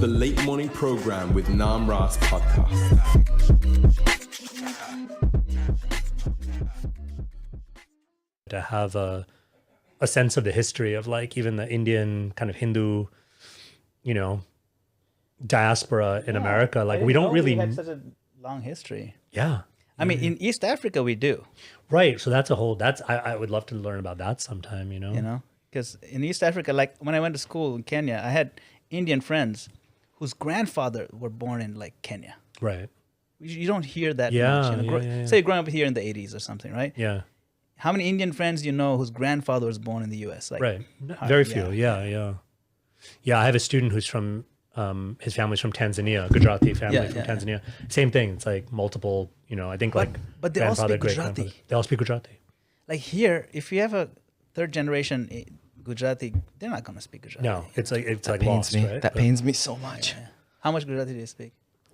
The late morning program with Namarasa podcast. To have a sense of the history of like even the Indian kind of Hindu, diaspora in America. Like we don't really had such a long history. Yeah. I mean, in East Africa we do. Right. So I would love to learn about that sometime, Because in East Africa, like when I went to school in Kenya, I had Indian friends whose grandfather were born in like Kenya. Right. You don't hear that Yeah, much. yeah. Say you're growing up here in the 80s or something, right? Yeah. How many Indian friends do you know whose grandfather was born in the U.S.? Like, Right. Very few. Yeah. I have a student who's from, his family's from Tanzania, Gujarati family from Tanzania. Same thing. It's like multiple, I think but they all speak great-grandfather. Gujarati. They all speak Gujarati. Like here, if you have a third generation Gujarati, they're not going to speak Gujarati. No, it's like Pains lost, me. right? That pains me so much. Yeah. How much Gujarati do you speak?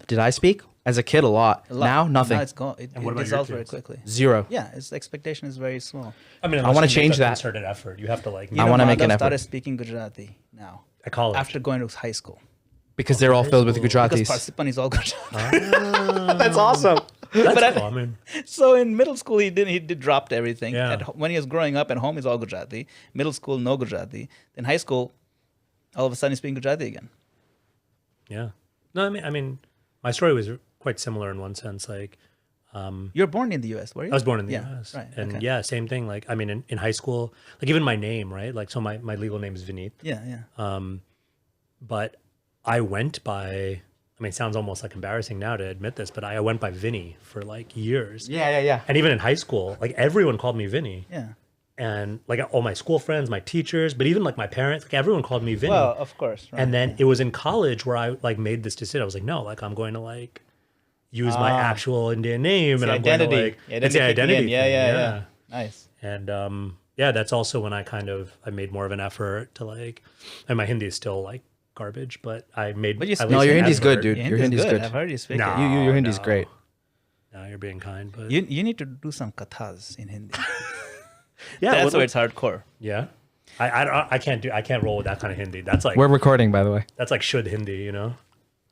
Did I speak? As a kid, a lot. Now, nothing. Now it's gone. It what about your dissolves very kids? quickly. 0. Yeah, its expectation is very small. I mean, I wanna change that. Concerted effort. You have to like. I wanna make an Madhav effort. started speaking Gujarati now. At college. After going to high school. Because they're all filled with Because Gujaratis. Parsipan is all Gujarati. That's awesome. That's cool. I mean, So in middle school, he did dropped everything. Yeah. When he was growing up at home, he's all Gujarati. Middle school, no Gujarati. Then high school, all of a sudden he's speaking Gujarati again. yeah. No, I mean, my story was quite similar in one sense. Like, You were born in the U.S., were you? I was born in the Yeah, U.S. right, And okay. yeah, same thing. Like, I mean, in high school, like even my name, right? Like, so my legal name is Vineet. Yeah. But I went by, I mean, it sounds almost like embarrassing now to admit this, but I went by Vinny for like years. Yeah. And even in high school, like everyone called me Vinny. Yeah. And like all my school friends, my teachers, but even like my parents, like everyone called me Vinny. Well, of course. Right. And then it was in college where I like made this decision. I was like, no, like I'm going to like use my actual Indian name, and I'm identity. going to like Yeah, it's the identity. thing. thing. Yeah. Nice. And that's also when I made more of an effort to like, and my Hindi is still like garbage, but I made. But you at No, least your an Hindi's good, effort. dude. Your Hindi's good. I've heard you speak No. it. Your Hindi's no. great. No, you're being kind, but You need to do some kathas in Hindi. yeah, That's what- where it's hardcore. yeah. I can't roll with that kind of Hindi. That's like We're recording, by the way. that's like should Hindi,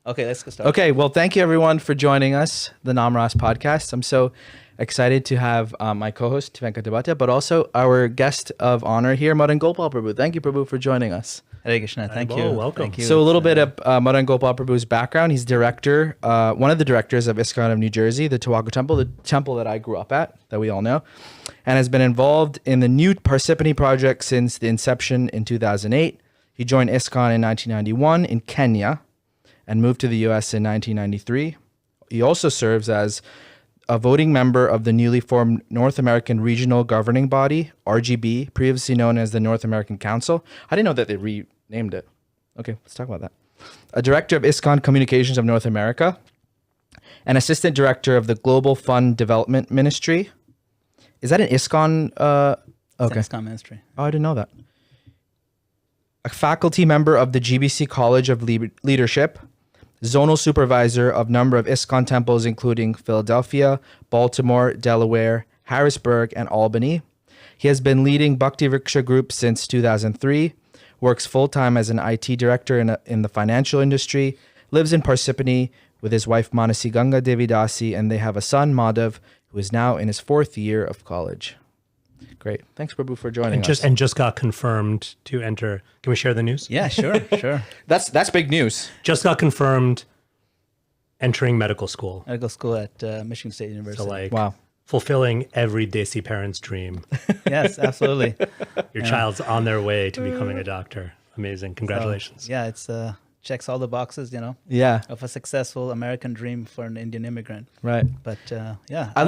Okay, let's go start. Okay, well, thank you everyone for joining us, the Namarasa podcast. I'm so excited to have my co-host Venkata, but also our guest of honor here, Madana-gopāla Prabhu. Thank you, Prabhu, for joining us. Hare Krishna. Thank Oh, you. welcome. Thank you. So a little bit of Madana-gopāla Prabhu's background. He's director, one of the directors of ISKCON of New Jersey, the Tawaga Temple, the temple that I grew up at, that we all know, and has been involved in the New Parsippany project since the inception in 2008. He joined ISKCON in 1991 in Kenya and moved to the U.S. in 1993. He also serves as a voting member of the newly formed North American Regional Governing Body, RGB, previously known as the North American Council. I didn't know that they renamed it. Okay, let's talk about that. A director of ISKCON Communications of North America, an assistant director of the Global Fund Development Ministry. Is that an ISKCON? Okay. ISKCON ministry. Oh, I didn't know that. A faculty member of the GBC College of Leadership, zonal supervisor of number of ISKCON temples, including Philadelphia, Baltimore, Delaware, Harrisburg, and Albany. He has been leading Bhakti Vriksha Group since 2003, works full-time as an IT director in the financial industry, lives in Parsippany with his wife Manasi Ganga Devi Dasi, and they have a son, Madhav, who is now in his 4th year of college. Great. Thanks, Prabhu, for joining us. And just got confirmed to enter. Can we share the news? Yeah, sure. That's big news. Just got confirmed entering medical school. Medical school at Michigan State University. So like Wow. fulfilling every Desi parent's dream. Yes, absolutely. Your child's on their way to becoming a doctor. Amazing. Congratulations. Yeah, it's checks all the boxes, Yeah. of a successful American dream for an Indian immigrant. Right. But yeah, I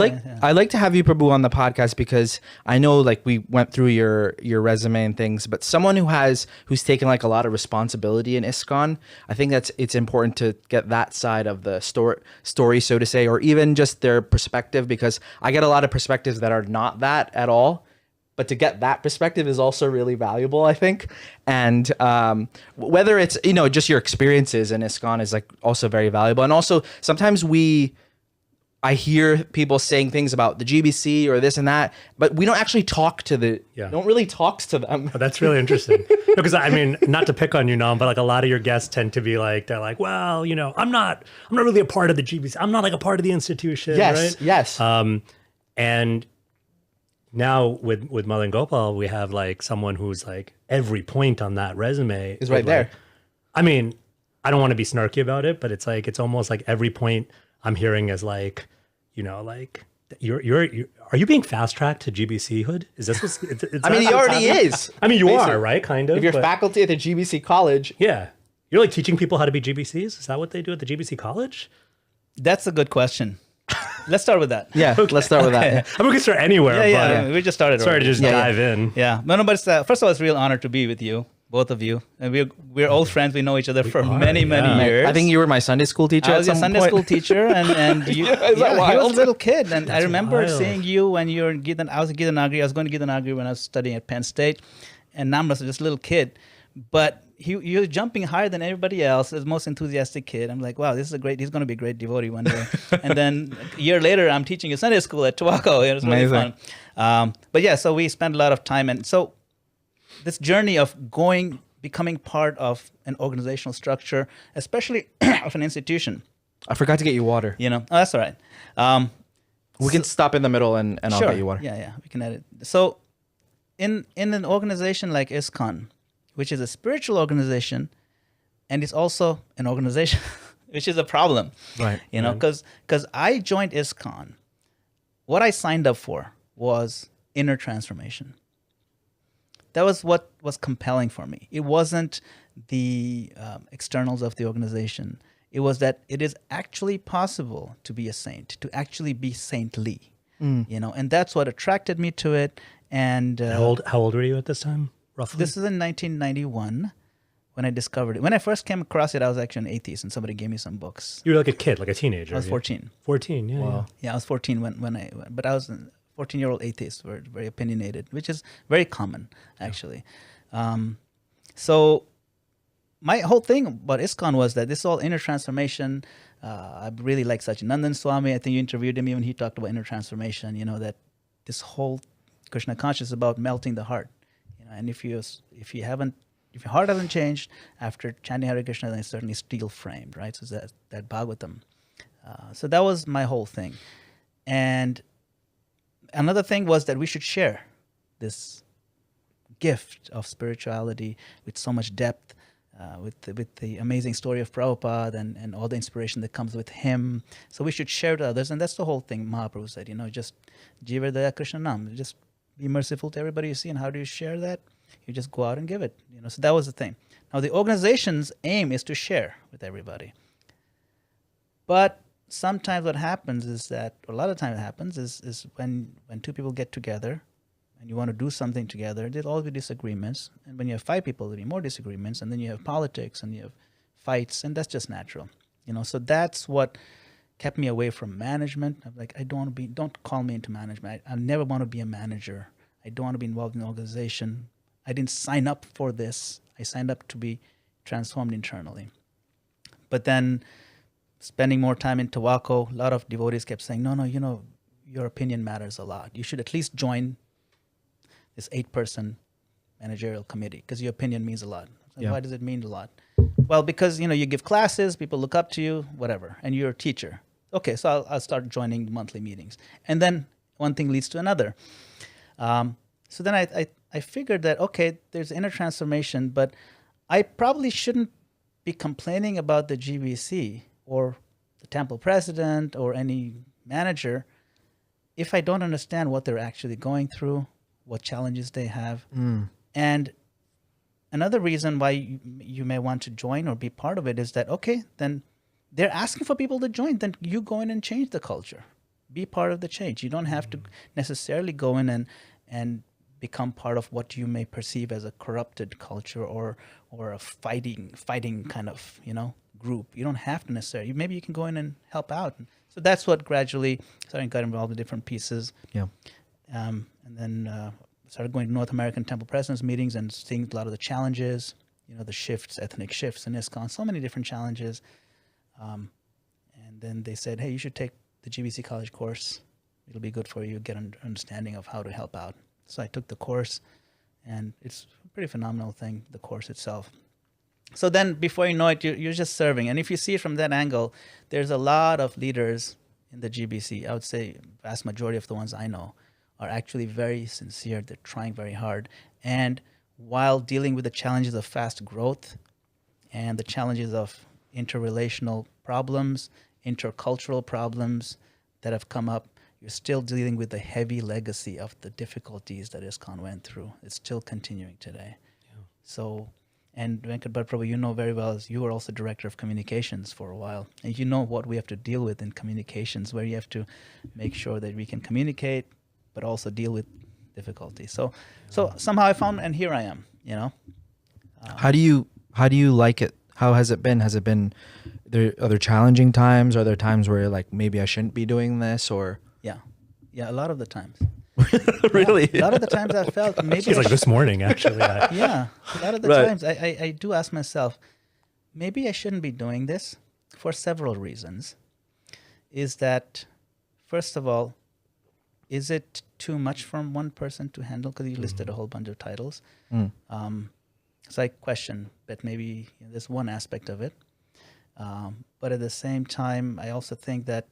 like to have you, Prabhu, on the podcast because I know like we went through your resume and things, but someone who's taken like a lot of responsibility in ISKCON, I think it's important to get that side of the story, so to say, or even just their perspective, because I get a lot of perspectives that are not that at all. But to get that perspective is also really valuable, I think. And whether it's, just your experiences in ISKCON is like also very valuable. And also sometimes I hear people saying things about the GBC or this and that, but we don't actually talk to don't really talk to them. Oh, that's really interesting. Because I mean, not to pick on you, Nam, but like a lot of your guests tend to be like, they're like, well, you know, I'm not really a part of the GBC. I'm not like a part of the institution. Yes, right? yes. And now with Madana-gopāla, we have like someone who's like every point on that resume is right there. Like, I mean, I don't want to be snarky about it, but it's like, it's almost like every point I'm hearing is like, you know, like you're are you being fast tracked to GBC hood? Is this what's, I mean, he already is. I mean, you Basically. are, right? Kind of. If you're but- faculty at the GBC college. Yeah. You're like teaching people how to be GBCs? Is that what they do at the GBC college? That's a good question. Let's start with that. Yeah, let's start with that. Yeah. I mean, we can start anywhere. Yeah, but we just started. sorry already. to just dive in. Yeah, no, but it's, first of all, it's a real honor to be with you, both of you. And we're old friends. We know each other for many years. I think you were my Sunday school teacher. I was your Sunday school teacher, and you. Is that he wild? was a little kid, and I remember wild. seeing you when you were in Gitanagari. I was in Gitanagari. I was going to Gitanagari when I was studying at Penn State, and Namarasa was just a little kid, but you're jumping higher than everybody else. As the most enthusiastic kid. I'm like, wow, this is he's going to be a great devotee one day. And then a year later, I'm teaching a Sunday school at Tobacco. It was really Amazing. fun. But yeah, so we spent a lot of time, and so this journey of becoming part of an organizational structure, especially of an institution. I forgot to get you water. You know, that's all right. We can stop in the middle and I'll Sure. get you water. Yeah, we can edit. So, in an organization like ISKCON, which is a spiritual organization, and it's also an organization, which is a problem. Right. You know, because I joined ISKCON. What I signed up for was inner transformation. That was what was compelling for me. It wasn't the externals of the organization. It was that it is actually possible to be a saint, to actually be saintly. You know, and that's what attracted me to it. And How old were you at this time, roughly? this is in 1991 when I discovered it. When I first came across it, I was actually an atheist, and somebody gave me some books. You were like a kid, like a teenager. I was yeah. 14. 14, yeah. Wow. Yeah, I was 14 but I was a 14-year-old atheist, very opinionated, which is very common, actually. So my whole thing about ISKCON was that this all inner transformation. I really like Sachinandan Swami. I think you interviewed him when he talked about inner transformation. You know, that this whole Krishna consciousness is about melting the heart. You know, and if your heart hasn't changed after chanting Hare Krishna, then it's certainly steel framed, right? So that Bhagavatam. So that was my whole thing. And another thing was that we should share this gift of spirituality with so much depth, with the amazing story of Prabhupada and all the inspiration that comes with him. So we should share it with others. And that's the whole thing Mahaprabhu said, you know, just Jiva Daya Krishna Nam, just be merciful to everybody you see. And how do you share that? You just go out and give it. You know, so that was the thing. Now the organization's aim is to share with everybody. But sometimes what happens is that, or a lot of times it happens, is when two people get together and you want to do something together, there'll always be disagreements. And when you have 5 people, there'll be more disagreements. And then you have politics and you have fights, and that's just natural. You know, so that's what kept me away from management. I'm like, don't call me into management. I never want to be a manager. I don't want to be involved in an organization. I didn't sign up for this. I signed up to be transformed internally. But then spending more time in Tobacco, a lot of devotees kept saying, no, you know, your opinion matters a lot. You should at least join this 8-person managerial committee because your opinion means a lot. So Yeah. Why does it mean a lot? Well, because, you know, you give classes, people look up to you, whatever, and you're a teacher. Okay, so I'll start joining the monthly meetings. And then one thing leads to another. So then I figured that, okay, there's inner transformation, but I probably shouldn't be complaining about the GBC or the temple president or any manager if I don't understand what they're actually going through, what challenges they have. And another reason why you may want to join or be part of it is that, okay, then they're asking for people to join, then you go in and change the culture. Be part of the change. You don't have to necessarily go in and become part of what you may perceive as a corrupted culture or a fighting kind of, you know, group. You don't have to necessarily. Maybe you can go in and help out. So that's what gradually started got involved in different pieces. Yeah. And then started going to North American Temple Presidents meetings and seeing a lot of the challenges, you know, the shifts, ethnic shifts in ISKCON, so many different challenges. And then they said, hey, you should take the GBC college course. It'll be good for you, get an understanding of how to help out. So I took the course, and it's a pretty phenomenal thing, the course itself. So then before you know it, you're just serving. And if you see it from that angle, there's a lot of leaders in the GBC. I would say vast majority of the ones I know are actually very sincere. They're trying very hard. And while dealing with the challenges of fast growth and the challenges of interrelational problems, intercultural problems that have come up, you're still dealing with the heavy legacy of the difficulties that ISKCON went through. It's still continuing today. Yeah. So, and Venkat Prabhu, you know very well, as you were also director of communications for a while, and you know what we have to deal with in communications, where you have to make sure that we can communicate, but also deal with difficulty. So somehow I found, and here I am. How do you like it? How has it been? Are there challenging times? Are there times where you're like, maybe I shouldn't be doing this, or? Yeah, a lot of the times. Really? Yeah, a lot of the times I felt maybe. It's like this morning, actually. Yeah, a lot of the times I do ask myself, maybe I shouldn't be doing this for several reasons. Is that, first of all, is it too much from one person to handle? Because you listed a whole bunch of titles. So I question that maybe there's one aspect of it. But at the same time, I also think that,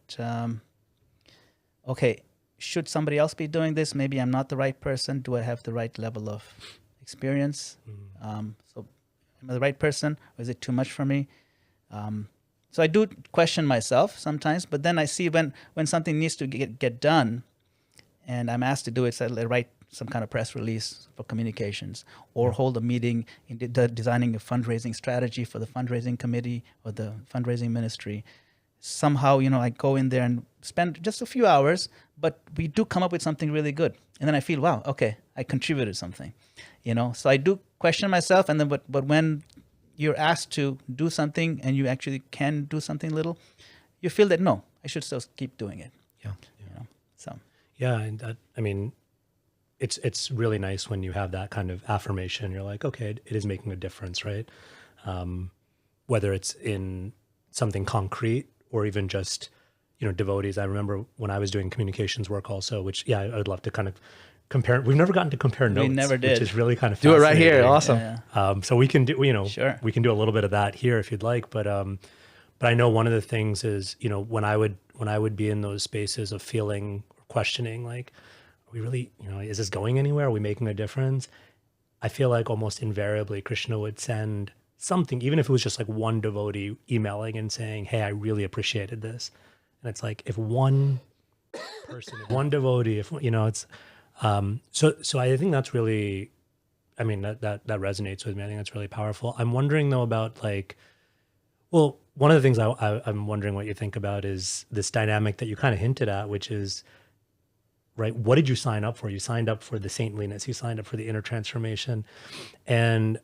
okay, should somebody else be doing this? Maybe I'm not the right person. Do I have the right level of experience? So am I the right person, or is it too much for me? So I do question myself sometimes, but then I see when something needs to get done, and I'm asked to do it, so I write some kind of press release for communications, or hold a meeting in designing a fundraising strategy for the fundraising committee or the fundraising ministry. Somehow, I go in there and spend just a few hours, but we do come up with something really good. And then I feel, wow, okay, I contributed something, So I do question myself, and then but when you're asked to do something and you actually can do something little, you feel that no, I should still keep doing it. Yeah. So. Yeah, and I mean, it's really nice when you have that kind of affirmation. You're like, okay, it is making a difference, right? Whether it's in something concrete or even just, devotees. I remember when I was doing communications work also, which, I would love to kind of compare. We've never gotten to compare notes. We never did. Which is really kind of do it right here. fascinating. Awesome. So we can do, Sure. we can do a little bit of that here if you'd like. But I know one of the things is, when I would be in those spaces of feeling or questioning, like, are we really, is this going anywhere? Are we making a difference? I feel like almost invariably Krishna would send something, even if it was just like one devotee emailing and saying, hey, I really appreciated this. And it's like, if one person, if one devotee, if, it's, so I think that's really, I mean, that resonates with me. I think that's really powerful. I'm wondering though about one of the things I'm wondering what you think about is this dynamic that you kind of hinted at, which is, right, what did you sign up for? You signed up for the saintliness, you signed up for the inner transformation. And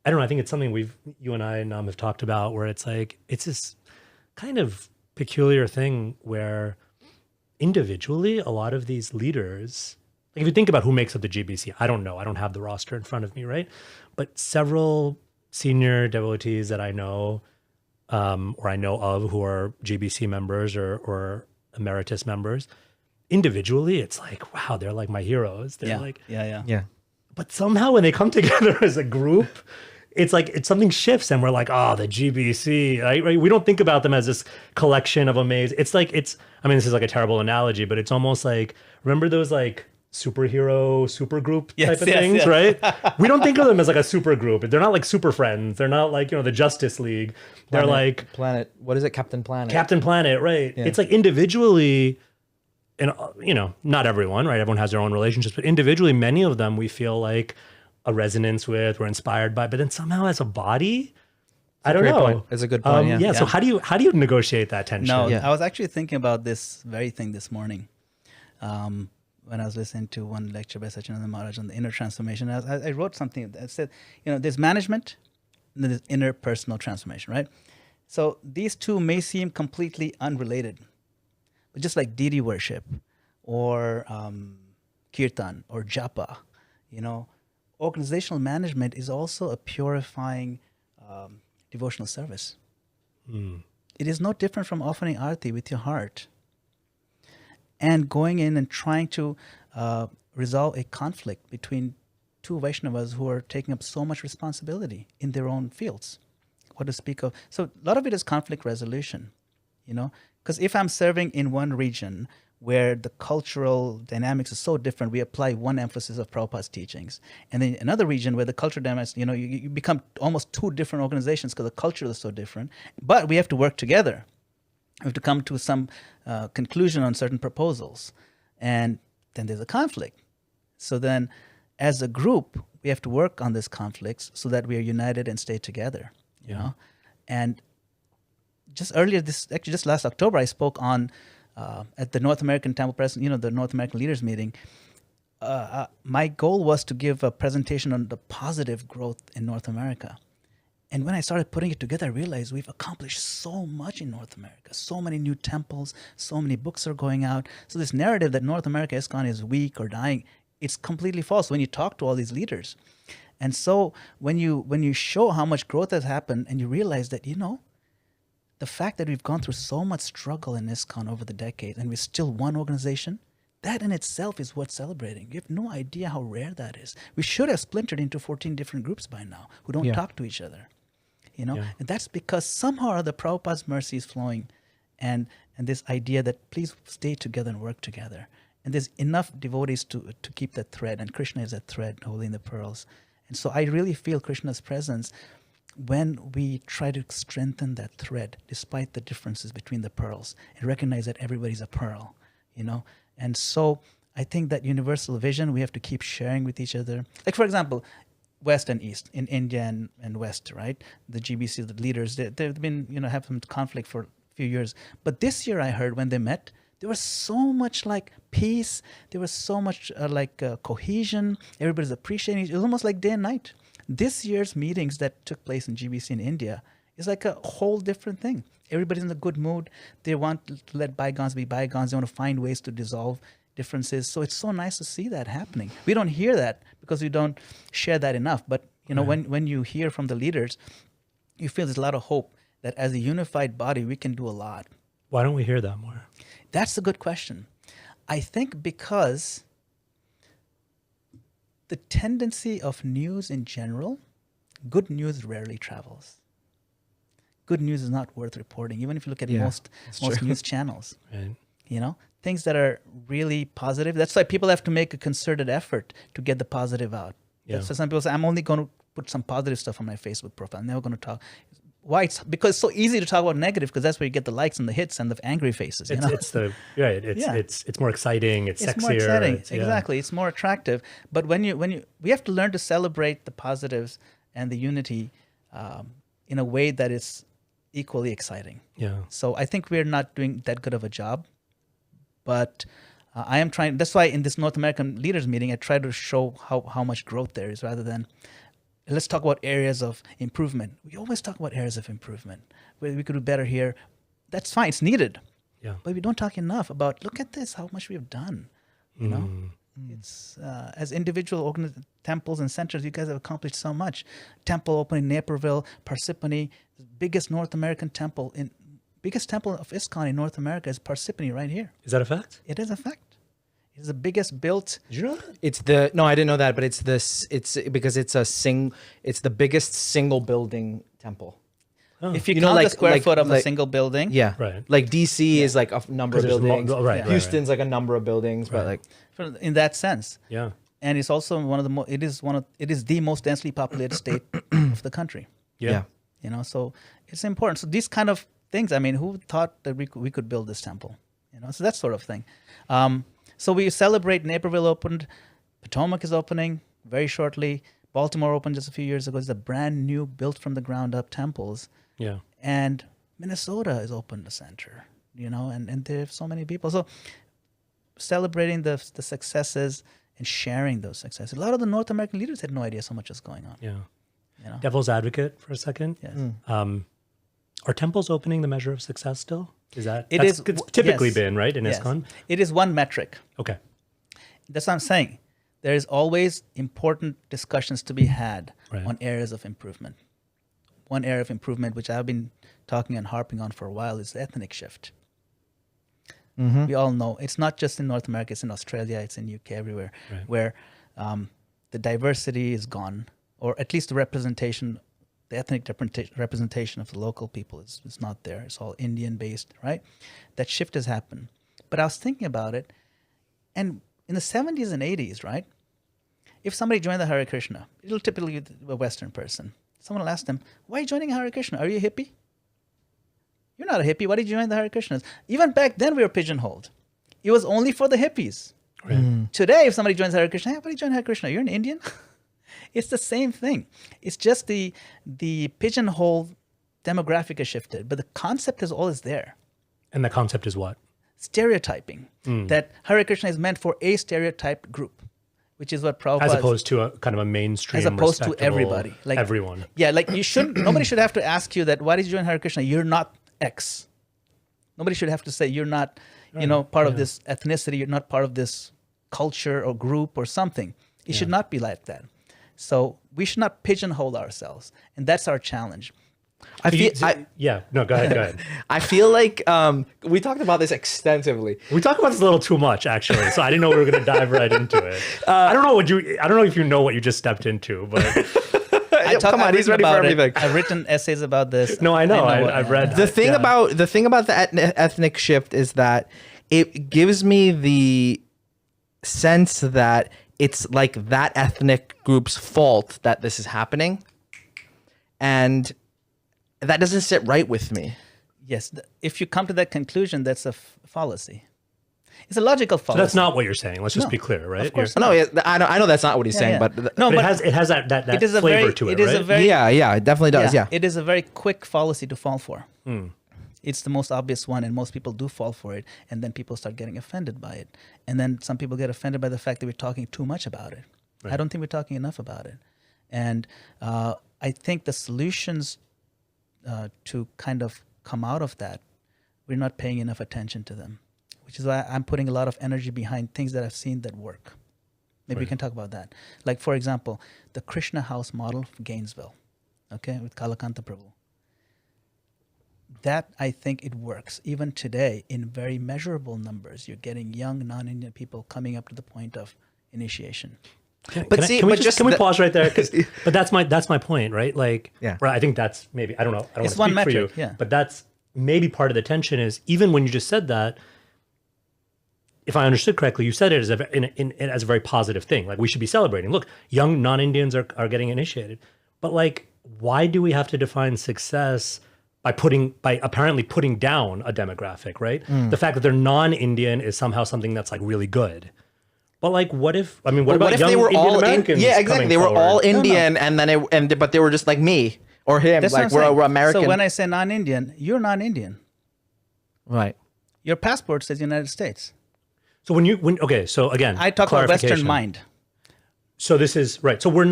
I don't know, I think it's something you and I, Nam, have talked about, where it's like, it's this kind of peculiar thing where individually, a lot of these leaders, like if you think about who makes up the GBC, I don't know, I don't have the roster in front of me, right? But several senior devotees that I know, or I know of, who are GBC members or emeritus members, individually, it's like, wow, they're like my heroes. They're like, Yeah. But somehow when they come together as a group, it's like something shifts, and we're like, oh, the GBC, right? We don't think about them as this collection of amazing. It's like I mean, this is like a terrible analogy, but it's almost like, remember those like superhero supergroup type of things, right? We don't think of them as like a super group. They're not like super friends. They're not like, the Justice League. They're like Planet. What is it? Captain Planet. Captain Planet, right? Yeah. It's like individually, and not everyone, right? Everyone has their own relationships, but individually, many of them we feel like a resonance with, we're inspired by, but then somehow as a body, I don't know. Point. It's a good point. So how do you negotiate that tension? No, I was actually thinking about this very thing this morning. When I was listening to one lecture by Sachinanda Maharaj on the inner transformation, I wrote something that said, there's management and then there's interpersonal transformation, right? So these two may seem completely unrelated, but just like deity worship or kirtan or japa, organizational management is also a purifying devotional service. It is no different from offering arti with your heart. and going in and trying to resolve a conflict between two Vaishnavas who are taking up so much responsibility in their own fields. What to speak of? So a lot of it is conflict resolution, because if I'm serving in one region where the cultural dynamics is so different, we apply one emphasis of Prabhupada's teachings. And then another region where the cultural dynamics, you become almost two different organizations because the culture is so different. But we have to work together. We have to come to some conclusion on certain proposals. And then there's a conflict. So then as a group, we have to work on these conflicts so that we are united and stay together. And just last October, I spoke on at the North American Temple President, the North American Leaders Meeting. My goal was to give a presentation on the positive growth in North America. And when I started putting it together, I realized we've accomplished so much in North America. So many new temples, so many books are going out. So this narrative that North America ISKCON is weak or dying, it's completely false when you talk to all these leaders. And so when you show how much growth has happened and you realize that, the fact that we've gone through so much struggle in ISKCON over the decades and we're still one organization, that in itself is worth celebrating. You have no idea how rare that is. We should have splintered into 14 different groups by now who don't talk to each other. And that's because somehow or other Prabhupada's mercy is flowing and this idea that please stay together and work together. And there's enough devotees to keep that thread, and Krishna is that thread holding the pearls. And so I really feel Krishna's presence when we try to strengthen that thread despite the differences between the pearls and recognize that everybody's a pearl, And so I think that universal vision we have to keep sharing with each other. Like, for example, West and East, in India and West, right? The GBC, the leaders, they've been, have some conflict for a few years. But this year I heard when they met, there was so much like peace. There was so much cohesion. Everybody's appreciating it. It was almost like day and night. This year's meetings that took place in GBC in India is like a whole different thing. Everybody's in a good mood. They want to let bygones be bygones. They want to find ways to dissolve differences. So it's so nice to see that happening. We don't hear that because we don't share that enough. But when you hear from the leaders, you feel there's a lot of hope that as a unified body, we can do a lot. Why don't we hear that more? That's a good question. I think because the tendency of news in general, good news rarely travels. Good news is not worth reporting, even if you look at most news channels. Right. Things that are really positive. That's why people have to make a concerted effort to get the positive out. Yeah. So some people say, I'm only going to put some positive stuff on my Facebook profile. I'm never going to talk. Why? Because it's so easy to talk about negative because that's where you get the likes and the hits and the angry faces. It's more exciting. It's sexier. More exciting. Exactly. It's more attractive. But we have to learn to celebrate the positives and the unity in a way that is equally exciting. Yeah. So I think we're not doing that good of a job, but I am trying. That's why in this North American leaders meeting, I try to show how much growth there is rather than let's talk about areas of improvement. We always talk about areas of improvement where we could do better here. That's fine. It's needed. Yeah. But we don't talk enough about, look at this, how much we've done. It's as individual temples and centers, you guys have accomplished so much. Temple opening in Naperville, Parsippany, the biggest North American temple biggest temple of ISKCON in North America is Parsippany right here. Is that a fact? It is a fact. It's the biggest built. Did you know that? No, I didn't know that, but it's because it's the biggest single building temple. Oh. If you count the square foot of a single building. Yeah. Right. Like DC is like a number of buildings. Right. Houston's like a number of buildings, but like in that sense. Yeah. And it's also one of the it is the most densely populated state of the country. Yeah. So it's important. So these kind of things, I mean, who thought that we could build this temple? So that sort of thing. So we celebrate Naperville opened, Potomac is opening very shortly. Baltimore opened just a few years ago. It's a brand new, built from the ground up temples. Yeah. And Minnesota has opened a center, and there are so many people. So celebrating the successes and sharing those successes. A lot of the North American leaders had no idea so much was going on. Yeah. Devil's advocate for a second. Yes. Are temples opening the measure of success still? It's typically been, right, in ISKCON? It is one metric. Okay. That's what I'm saying. There is always important discussions to be had on areas of improvement. One area of improvement, which I've been talking and harping on for a while, is the ethnic shift. We all know it's not just in North America, it's in Australia, it's in UK, everywhere, Right. where the diversity is gone, or at least the representation, the ethnic representation of the local people is not there. It's all Indian based, right? That shift has happened. But I was thinking about it, and in the 70s and 80s, right? If somebody joined the Hare Krishna, it'll typically be a Western person. Someone will ask them, why are you joining Hare Krishna? Are you a hippie? You're not a hippie. Why did you join the Hare Krishnas? Even back then, we were pigeonholed. It was only for the hippies. Right. Today, if somebody joins Hare Krishna, hey, why did you join Hare Krishna? You're an Indian? It's the same thing. It's just the pigeonhole demographic has shifted, but the concept is always there. And the concept is what? Stereotyping. That Hare Krishna is meant for a stereotype group, which is what Prabhupada... As opposed to a kind of a mainstream, as opposed to respectable everybody. Like everyone. Yeah, like you shouldn't... nobody should have to ask you that, why did you join Hare Krishna? You're not X. Nobody should have to say you're not, part of this ethnicity, you're not part of this culture or group or something. It should not be like that. So we should not pigeonhole ourselves. And that's our challenge. I feel, No, go ahead. I feel like we talked about this extensively. We talked about this a little too much, actually. So I didn't know we were going to dive right into it. I don't know if you know what you just stepped into, but Come on, he's ready for everything. I've written essays about this. no, I know. I've read The thing about the ethnic shift is that it gives me the sense that it's like that ethnic group's fault that this is happening, and that doesn't sit right with me. Yes, if you come to that conclusion, that's a fallacy. It's a logical fallacy. So that's not what you're saying. Let's just No, be clear, right? of course No, I know that's not what he's saying, yeah. but No, But it has that it is a flavor very, to it, it is right? a very, yeah, it definitely does. Yeah. It is a very quick fallacy to fall for. It's the most obvious one, and most people do fall for it, and then people start getting offended by it. And then some people get offended by the fact that we're talking too much about it. I don't think we're talking enough about it. And I think the solutions to kind of come out of that, we're not paying enough attention to them, which is why I'm putting a lot of energy behind things that I've seen that work. Maybe we can talk about that. Like, for example, the Krishna House model for Gainesville, okay, with Kalakanta Prabhu. That, I think it works. Even today, in very measurable numbers, you're getting young non-Indian people coming up to the point of initiation. Can we pause right there? But that's my point, right? Like, Yeah. right, I think that's maybe, I don't know. I don't It's want to one speak metric, for you, yeah. but that's maybe part of the tension is, even when you just said that, if I understood correctly, you said it as a very positive thing. Like, we should be celebrating. Look, young non-Indians are getting initiated. But like, why do we have to define success by apparently putting down a demographic, right? The fact that they're non-Indian is somehow something that's like really good. But like, what if about if young they were Indian all Americans? yeah, exactly. coming They were forward? all Indian, but they were just like me or him. That's Like what I'm saying. we're American. So when I say non-Indian, you're non-Indian. Right. Your passport says United States. So okay, so again, I talk about Western clarification. mind. So this is right. So we're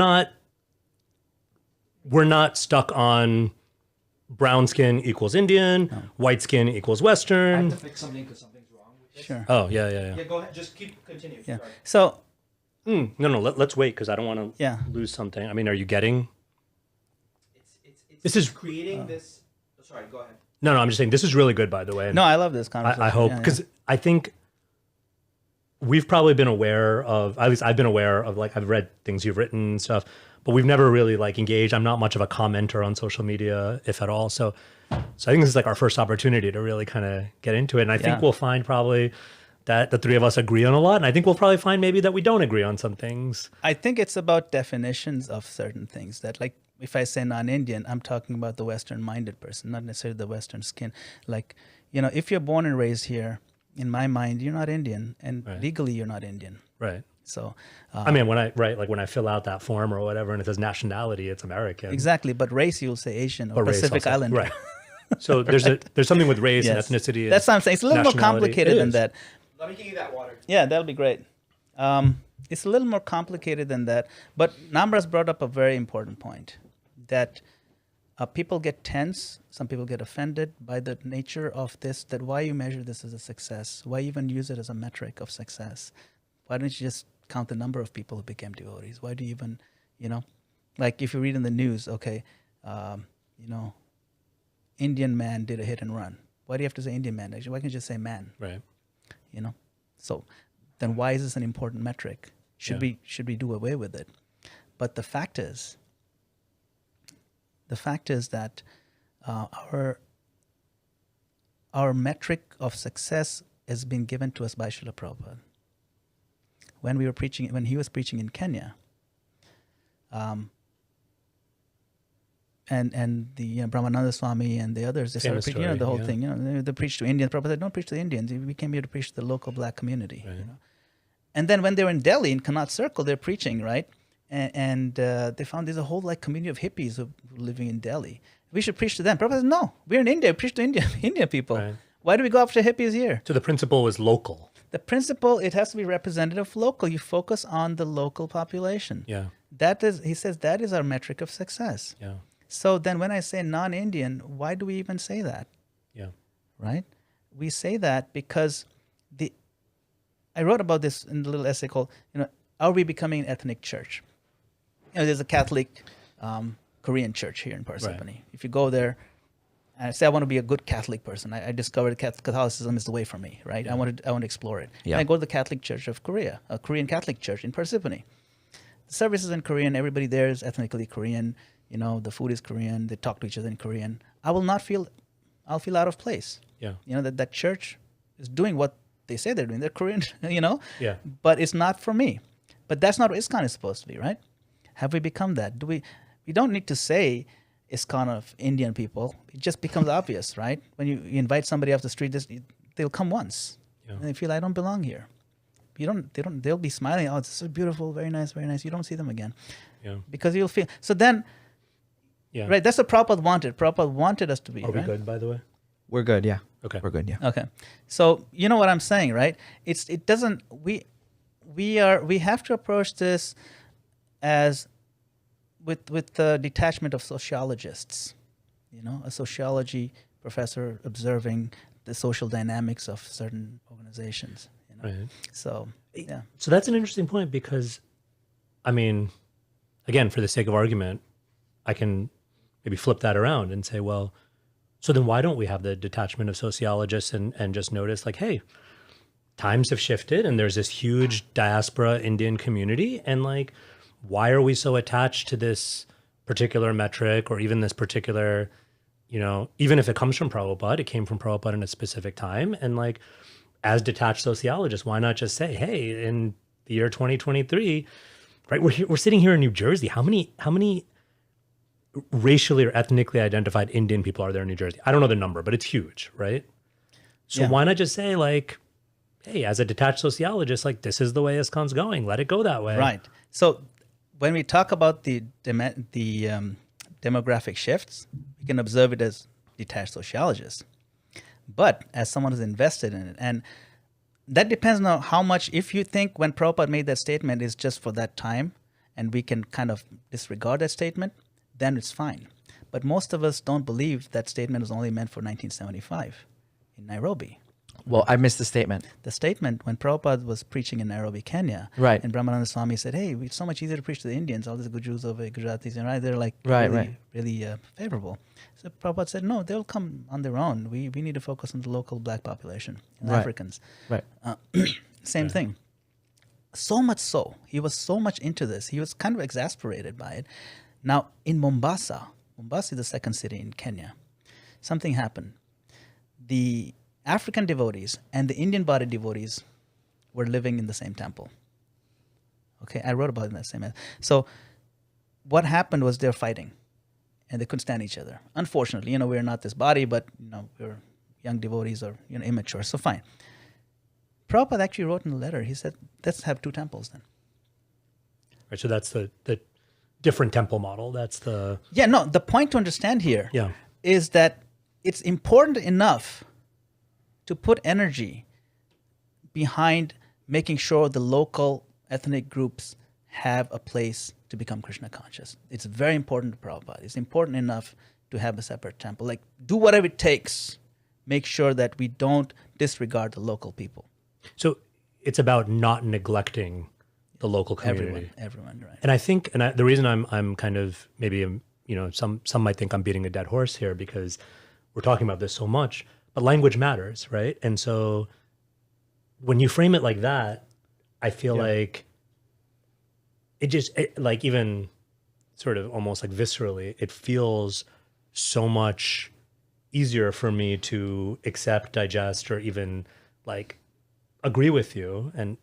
not stuck on brown skin equals Indian, white skin equals Western. fix something because something's wrong with this. Sure. Oh yeah. Go ahead. Just continue. Yeah. So No. Let's wait because I don't want to Yeah. lose something. I mean, are you getting? This is creating this. Sorry. Go ahead. No. I'm just saying this is really good, by the way. And no, I love this conversation. I hope Yeah, because I think we've probably been aware of, at least I've been aware of, like, I've read things you've written and stuff, but we've never really like engaged. I'm not much of a commenter on social media, if at all. So I think this is like our first opportunity to really kind of get into it. And I think we'll find probably that the three of us agree on a lot. And I think we'll probably find maybe that we don't agree on some things. I think it's about definitions of certain things that, like, if I say non-Indian, I'm talking about the Western-minded person, not necessarily the Western skin. Like, if you're born and raised here, in my mind, you're not Indian, and legally you're not Indian. Right. So, I mean, when I fill out that form or whatever, and it says nationality, it's American. exactly. But race, you'll say Asian or But race Pacific also, Islander. right. So there's something with race and Yes. ethnicity. That's what I'm saying. It's a little more nationality. complicated It than is. that. Let me give you that water. Yeah, that'll be great. It's a little more complicated than that. But Namras brought up a very important point, that people get tense, some people get offended by the nature of this, that why you measure this as a success? Why even use it as a metric of success? Why don't you just count the number of people who became devotees? Why do you even, like if you read in the news, okay, Indian man did a hit and run. Why do you have to say Indian man? Actually, why can't you just say man? Right. you know. So then why is this an important metric? Should we do away with it? But the fact is that our metric of success has been given to us by Srila Prabhupada. When he was preaching in Kenya, and the Brahmananda Swami and the others, they started preaching, the whole thing. They preached to Indians. Prabhupada said, "Don't preach to the Indians. We came here to preach to the local black community." Right. And then when they were in Delhi in Connaught Circle, they're preaching, right? And they found there's a whole community of hippies who living in Delhi. We should preach to them. Prabhupada said, "No, we're in India. Preach to Indian people. Right. Why do we go after hippies here?" So the principle is local. The principle, it has to be representative local. You focus on the local population. Yeah. That is, he says, that is our metric of success. Yeah. So then when I say non-Indian, why do we even say that? Yeah. Right? We say that because I wrote about this in a little essay called, are we becoming an ethnic church? There's a Catholic Korean church here in Parsippany. Right. If you go there, and I say I want to be a good Catholic person, I discovered Catholicism is the way for me, right? Yeah. I want to explore it. Yeah. And I go to the Catholic Church of Korea, a Korean Catholic church in Parsippany. The service is in Korean. Everybody there is ethnically Korean. The food is Korean. They talk to each other in Korean. I'll feel out of place. Yeah. That church is doing what they say they're doing. They're Korean, Yeah. But it's not for me. But that's not what ISKCON is supposed to be, right? Have we become that? We don't need to say ISKCON of Indian people. It just becomes obvious, right? When you invite somebody off the street, they'll come once. Yeah. And they feel, I don't belong here. They'll be smiling. Oh, it's so beautiful, very nice, very nice. You don't see them again. Yeah. Because you'll feel, so then, Yeah. right, that's what Prabhupada wanted. Prabhupada wanted us to be, Are we right? good, by the way? We're good. Yeah. Okay. We're good. Yeah. Okay. So you know what I'm saying, right? We have to approach this as with the detachment of sociologists, a sociology professor observing the social dynamics of certain organizations. Right. So yeah. So that's an interesting point because, again, for the sake of argument, I can maybe flip that around and say, well, so then why don't we have the detachment of sociologists and just notice hey, times have shifted and there's this huge diaspora Indian community and why are we so attached to this particular metric or even this particular, even if it comes from Prabhupada, it came from Prabhupada in a specific time. And as detached sociologists, why not just say, hey, in the year 2023, right, we're sitting here in New Jersey. How many racially or ethnically identified Indian people are there in New Jersey? I don't know the number, but it's huge, right? So Yeah. why not just say hey, as a detached sociologist, this is the way ISKCON's going. Let it go that way. Right. So when we talk about the demographic shifts, we can observe it as detached sociologists. But as someone who's invested in it, and that depends on how much, if you think when Prabhupada made that statement is just for that time, and we can kind of disregard that statement, then it's fine. But most of us don't believe that statement was only meant for 1975 in Nairobi. Well, I missed the statement. The statement when Prabhupada was preaching in Nairobi, Kenya, Right. and Brahmananda Swami said, "Hey, it's so much easier to preach to the Indians. All these Gujus over Gujaratis, and right, they're really favorable." So Prabhupada said, "No, they'll come on their own. We need to focus on the local black population, and Right. Africans." Right. Same thing. So much so, he was so much into this. He was kind of exasperated by it. Now in Mombasa is the second city in Kenya. Something happened. The African devotees and the Indian body devotees were living in the same temple. Okay, I wrote about it in that same. So what happened was they're fighting and they couldn't stand each other. Unfortunately, we're not this body, but we're young devotees or immature, so fine. Prabhupada actually wrote in a letter, he said, let's have two temples then. Right. So that's the different temple model. That's the... Yeah, no, the point to understand here Yeah. is that it's important enough to put energy behind making sure the local ethnic groups have a place to become Krishna conscious. It's very important to Prabhupada. It's important enough to have a separate temple. Do whatever it takes. Make sure that we don't disregard the local people. So it's about not neglecting the local community. Everyone, right. And I think, the reason I'm kind of maybe, some might think I'm beating a dead horse here because we're talking about this so much, but language matters, right? And so when you frame it like that, I feel like like even sort of almost like viscerally, it feels so much easier for me to accept, digest, or even like agree with you. And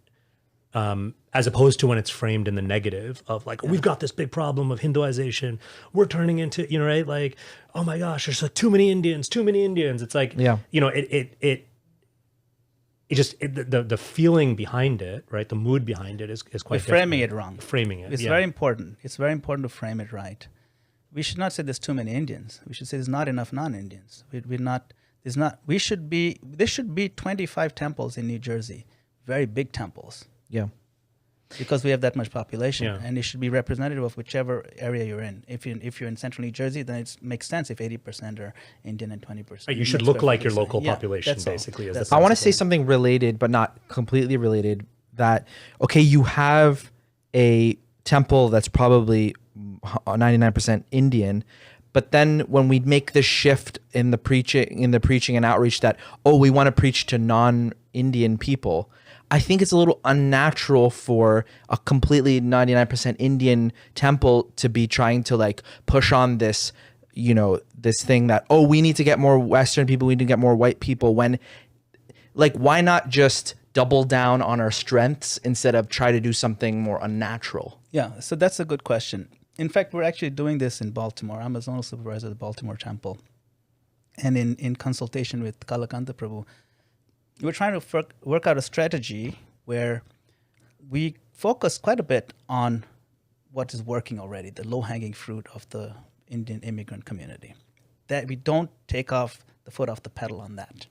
as opposed to when it's framed in the negative of like, we've got this big problem of Hinduization. We're turning into, you know, right? Like, oh my gosh, there's like too many Indians. It's like, you know, the feeling behind it, right? The mood behind it is quite different. Framing it wrong. Framing it. It's very important. It's very important to frame it right. We should not say there's too many Indians. We should say there's not enough non-Indians. There should be 25 temples in New Jersey, very big temples. Yeah. Because we have that much population, Yeah. and it should be representative of whichever area you're in. If you're in central New Jersey, then it makes sense if 80% are Indian and 20%. You should look like your local Yeah, population, that's all. basically. That's I want to basically say something related, but not completely related. That, okay, you have a temple that's probably 99% Indian, but then when we make the shift in the preaching and outreach that, oh, we want to preach to non-Indian people, I think it's a little unnatural for a completely 99% Indian temple to be trying to like push on this, you know, this thing that, oh, we need to get more Western people, we need to get more white people, when, like, why not just double down on our strengths instead of try to do something more unnatural? Yeah, so that's a good question. In fact, we're actually doing this in Baltimore. I'm a zonal supervisor of the Baltimore Temple. And in consultation with Kalakanta Prabhu, we're trying to work out a strategy where we focus quite a bit on what is working already, the low-hanging fruit of the Indian immigrant community. That we don't take off the foot off the pedal on that.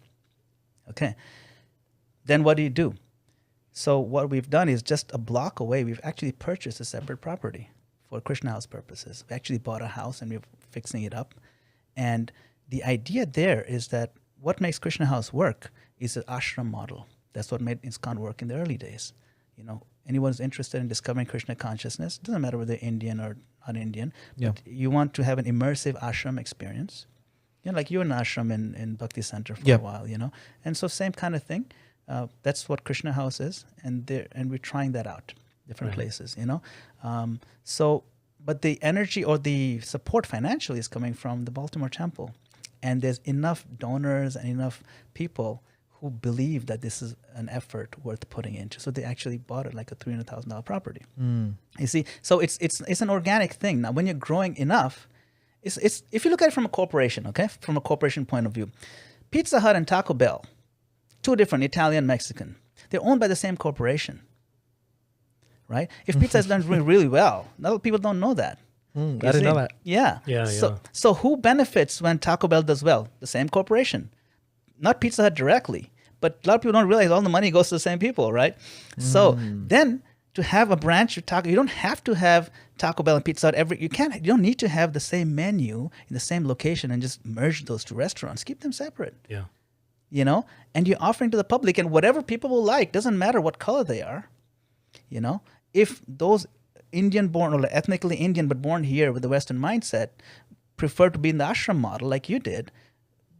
Okay. Then what do? So what we've done is just a block away, we've actually purchased a separate property for Krishna House purposes. We actually bought a house and we're fixing it up. And the idea there is that what makes Krishna House work is an ashram model. That's what made ISKCON work in the early days. You know, anyone who's interested in discovering Krishna consciousness, doesn't matter whether they're Indian or not Indian, but you want to have an immersive ashram experience. You know, like you're in an ashram in Bhakti Center for a while, you know. And so same kind of thing. That's what Krishna House is, and we're trying that out, different places, you know. But the energy or the support financially is coming from the Baltimore Temple. And there's enough donors and enough people who believe that this is an effort worth putting into. So they actually bought it like a $300,000 property. You see, so it's an organic thing. Now, when you're growing enough, it's if you look at it from a corporation, okay, from a corporation point of view, Pizza Hut and Taco Bell, two different, Italian, Mexican, they're owned by the same corporation, right? If Pizza is done really well, a lot of people don't know that. I didn't know that. Yeah. So who benefits when Taco Bell does well? The same corporation. Not Pizza Hut directly, but a lot of people don't realize all the money goes to the same people, right? So then to have a branch of Taco, you don't have to have Taco Bell and Pizza Hut you don't need to have the same menu in the same location and just merge those two restaurants. Keep them separate. Yeah. You know, and you're offering to the public, and whatever people will like, doesn't matter what color they are. You know, if those Indian born or ethnically Indian but born here with the Western mindset prefer to be in the ashram model like you did,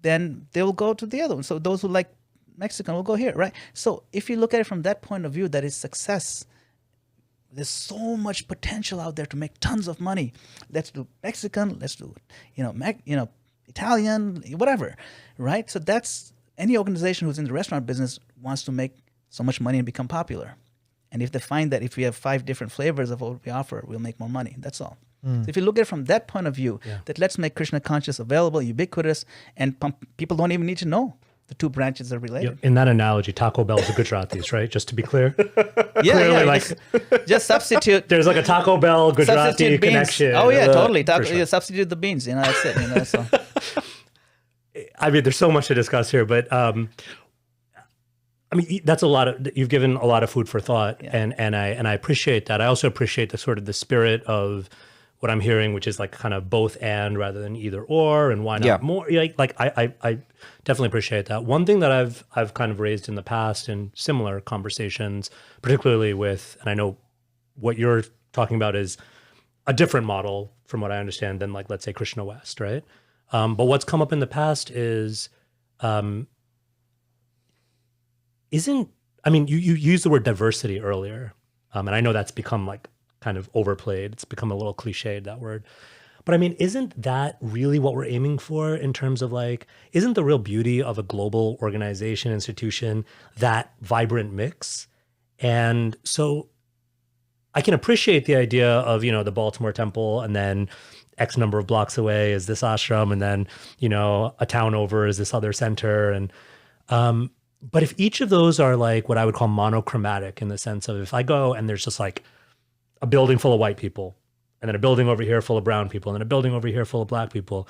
then they will go to the other one. So those who like Mexican will go here, right? So if you look at it from that point of view, that is success. There's so much potential out there to make tons of money. Let's do Mexican. Let's do, Italian, whatever, right? So that's any organization who's in the restaurant business wants to make so much money and become popular. And if they find that if we have 5 different flavors of what we offer, we'll make more money. That's all. So if you look at it from that point of view, that let's make Krishna conscious available, ubiquitous, and people don't even need to know the two branches are related. In that analogy, Taco Bell is a Gujaratis, right? Just to be clear. Just substitute. There's like a Taco Bell Gujarati connection. Oh yeah, totally. Sure. Substitute the beans. That's it. So. I mean, there's so much to discuss here, but I mean, that's you've given a lot of food for thought, and I appreciate that. I also appreciate the sort of the spirit of what I'm hearing, which is like kind of both and rather than either or, and why not more? Like I definitely appreciate that. One thing that I've kind of raised in the past in similar conversations, particularly with, and I know what you're talking about is a different model from what I understand than like, let's say Krishna West, right? But what's come up in the past is, I mean, you used the word diversity earlier, and I know that's become like kind of overplayed. It's become a little cliched, that word. But I mean, isn't that really what we're aiming for in terms of like, isn't the real beauty of a global organization, institution, that vibrant mix? And so I can appreciate the idea of, the Baltimore Temple, and then X number of blocks away is this ashram, and then, a town over is this other center. And, but if each of those are like what I would call monochromatic, in the sense of, if I go and there's just like a building full of white people, and then a building over here full of brown people, and then a building over here full of black people,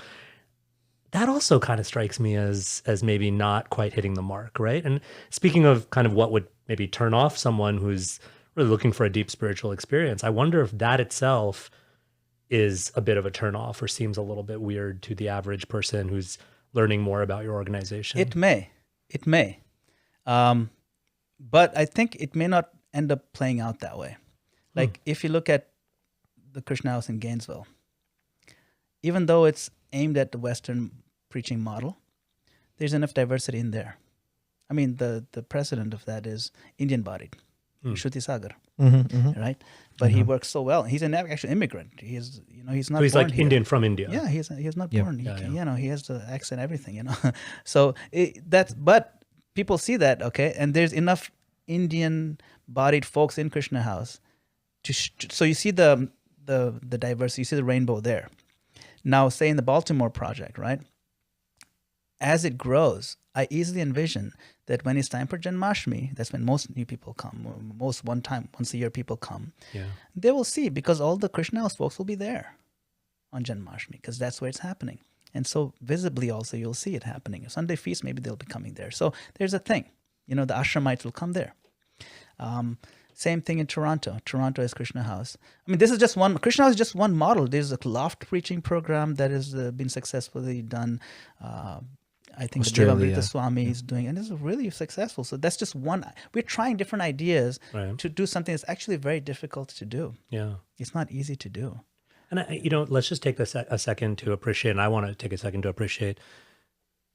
that also kind of strikes me as maybe not quite hitting the mark, right? And speaking of kind of what would maybe turn off someone who's really looking for a deep spiritual experience, I wonder if that itself is a bit of a turnoff, or seems a little bit weird to the average person who's learning more about your organization. It may. But I think it may not end up playing out that way. Like if you look at the Krishna House in Gainesville, even though it's aimed at the Western preaching model, there's enough diversity in there. I mean, the president of that is Indian-bodied, Shruti Sagar, right? But he works so well. He's an actual immigrant. He's not. So he's born like here. Indian from India. Yeah, he's not born. He has the accent, everything. So but people see that, okay, and there's enough Indian-bodied folks in Krishna House so you see the diversity, you see the rainbow there. Now, say in the Baltimore project, right? As it grows, I easily envision that when it's time for Janmashtami, that's when most new people come, once a year people come. Yeah. They will see, because all the Krishna House folks will be there on Janmashtami, because that's where it's happening. And so visibly also you'll see it happening. Sunday feast, maybe they'll be coming there. So there's a thing. The ashramites will come there. Same thing in Toronto. Toronto is Krishna House. I mean, this is just one. Krishna House is just one model. There's a loft preaching program that has been successfully done. I think Australia, the Swami is doing, and this is really successful. So that's just one. We're trying different ideas to do something that's actually very difficult to do. Yeah, it's not easy to do. And let's just take a second to appreciate. And I want to take a second to appreciate.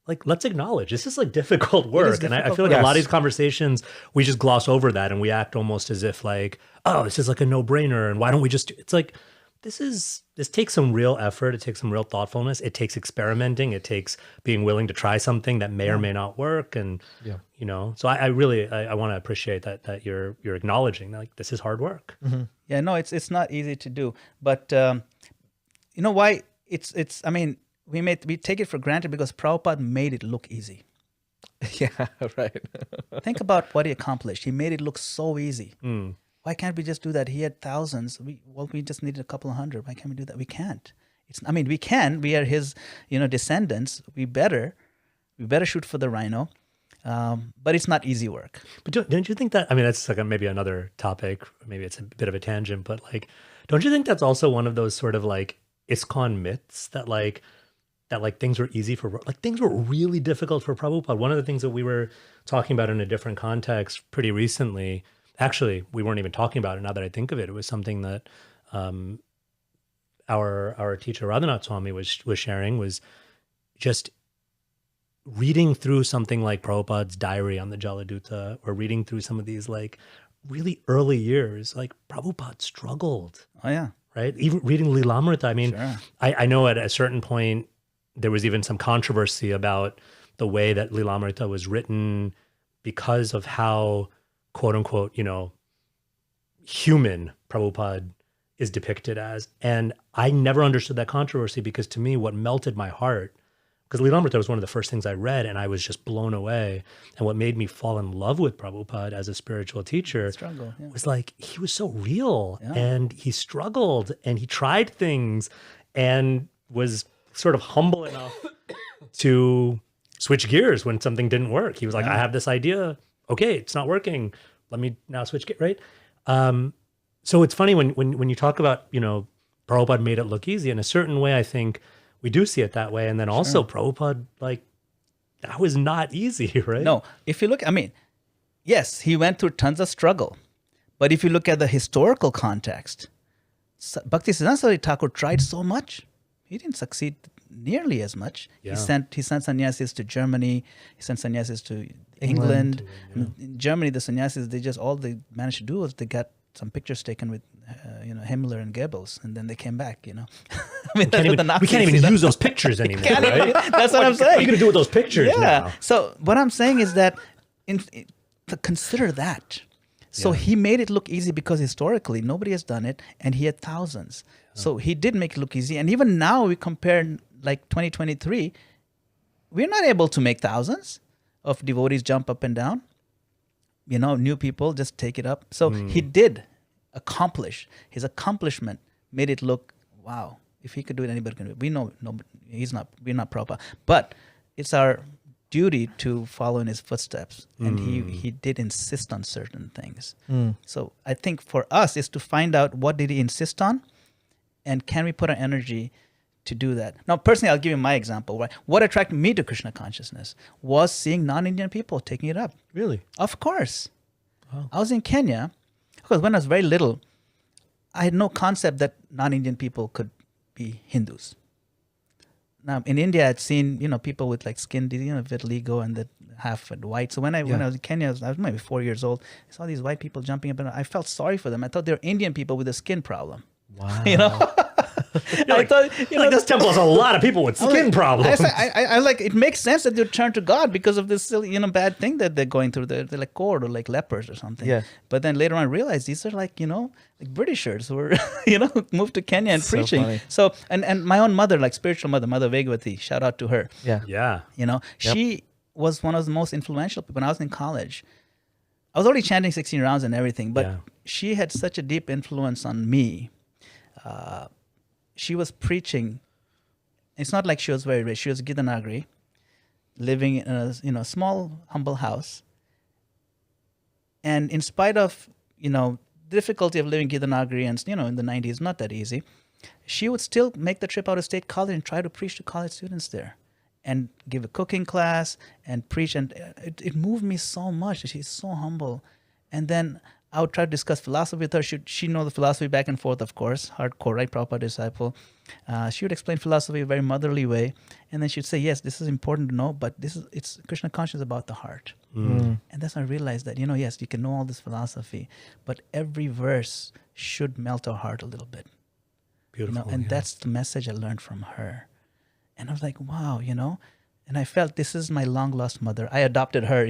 Like, let's acknowledge this is like difficult work. And I feel like a lot of these conversations, we just gloss over that and we act almost as if like, oh, this is like a no-brainer. And why don't we just it's like, this takes some real effort. It takes some real thoughtfulness. It takes experimenting. It takes being willing to try something that may or may not work. And, so I really want to appreciate that you're acknowledging that, like, this is hard work. Mm-hmm. Yeah, no, it's not easy to do. But you know why it's, I mean, we take it for granted because Prabhupada made it look easy. Yeah, right. Think about what he accomplished. He made it look so easy. Why can't we just do that? He had thousands. We just needed a couple of hundred. Why can't we do that? We can't. We can. We are his, descendants. We better shoot for the rhino. But it's not easy work. But don't you think that? I mean, that's like maybe another topic. Maybe it's a bit of a tangent. But like, don't you think that's also one of those sort of like ISKCON myths that things were easy things were really difficult for Prabhupada. One of the things that we were talking about in a different context pretty recently, actually, we weren't even talking about it now that I think of it. It was something that our teacher Radhanath Swami was sharing, was just reading through something like Prabhupada's diary on the Jaladuta, or reading through some of these like really early years, like Prabhupada struggled. Oh yeah. Right? Even reading Lilamrita. I mean, sure. I know at a certain point, there was even some controversy about the way that Lilamrita was written because of how, quote unquote, human Prabhupada is depicted as. And I never understood that controversy, because to me, what melted my heart, because Lilamrita was one of the first things I read and I was just blown away. And what made me fall in love with Prabhupada as a spiritual teacher was like, he was so real and he struggled and he tried things and was sort of humble enough to switch gears when something didn't work. He was like, I have this idea. Okay, it's not working. Let me now switch gears, right? So it's funny when you talk about, Prabhupada made it look easy. In a certain way, I think we do see it that way. And then also Prabhupada, like, that was not easy, right? No, if you look, yes, he went through tons of struggle. But if you look at the historical context, Bhaktisiddhanta Saraswati Thakur tried so much. He didn't succeed nearly as much. Yeah. He sent sannyasis to Germany. He sent sannyasis to England. In Germany, the sannyasis, all they managed to do was they got some pictures taken with Himmler and Goebbels, and then they came back. I mean, we can't even use those pictures anymore, right? That's what I'm saying. What are you gonna do with those pictures Yeah. now? So what I'm saying is that consider that. So he made it look easy because historically nobody has done it, and he had thousands. So he did make it look easy. And even now we compare like 2023, we're not able to make thousands of devotees jump up and down. New people just take it up. So he did accomplish. His accomplishment made it look, wow, if he could do it, anybody can do it. We know we're not Prabhupada. But it's our duty to follow in his footsteps. And he did insist on certain things. So I think for us is to find out what did he insist on, and can we put our energy to do that. Now, personally, I'll give you my example. Right? What attracted me to Krishna consciousness was seeing non-Indian people taking it up. Really? Of course. Wow. I was in Kenya, because when I was very little, I had no concept that non-Indian people could be Hindus. Now, in India, I'd seen, people with like skin, vitiligo and the half white. So when I was in Kenya, I was maybe 4 years old. I saw these white people jumping up, and I felt sorry for them. I thought they were Indian people with a skin problem. Wow. I thought, this temple has a lot of people with skin problems. I like, it makes sense that they turn to God because of this silly, bad thing that they're going through. They're like cold or like lepers or something. Yeah. But then later on I realized these are like, like Britishers who were, moved to Kenya and preaching. Funny. So, and my own mother, like spiritual mother, Mother Vegavati, shout out to her. Yeah. Yeah. She was one of the most influential people when I was in college. I was already chanting 16 rounds and everything, but she had such a deep influence on me. She was preaching. It's not like she was very rich. She was Gitanagari, living in a small, humble house. And in spite of, difficulty of living Gitanagari and, in the 90s, not that easy, she would still make the trip out of state college and try to preach to college students there and give a cooking class and preach. And it moved me so much. She's so humble. And then I would try to discuss philosophy with her. She know the philosophy back and forth, of course, hardcore, right? Prabhupada disciple. She would explain philosophy in a very motherly way. And then she'd say, yes, this is important to know, but it's Krishna consciousness about the heart. And that's when I realized that, yes, you can know all this philosophy, but every verse should melt our heart a little bit. Beautiful. And that's the message I learned from her. And I was like, wow, and I felt this is my long lost mother. I adopted her,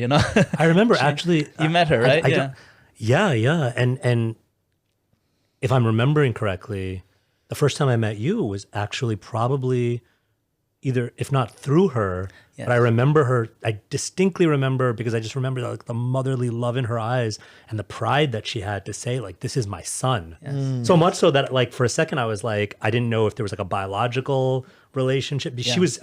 I remember actually. You met her, right? Yeah. And if I'm remembering correctly, the first time I met you was actually probably either, if not through her, but I remember her, I distinctly remember, because I just remember like the motherly love in her eyes and the pride that she had to say, like, this is my son. Yes. So much so that like for a second I was like, I didn't know if there was like a biological relationship. She was,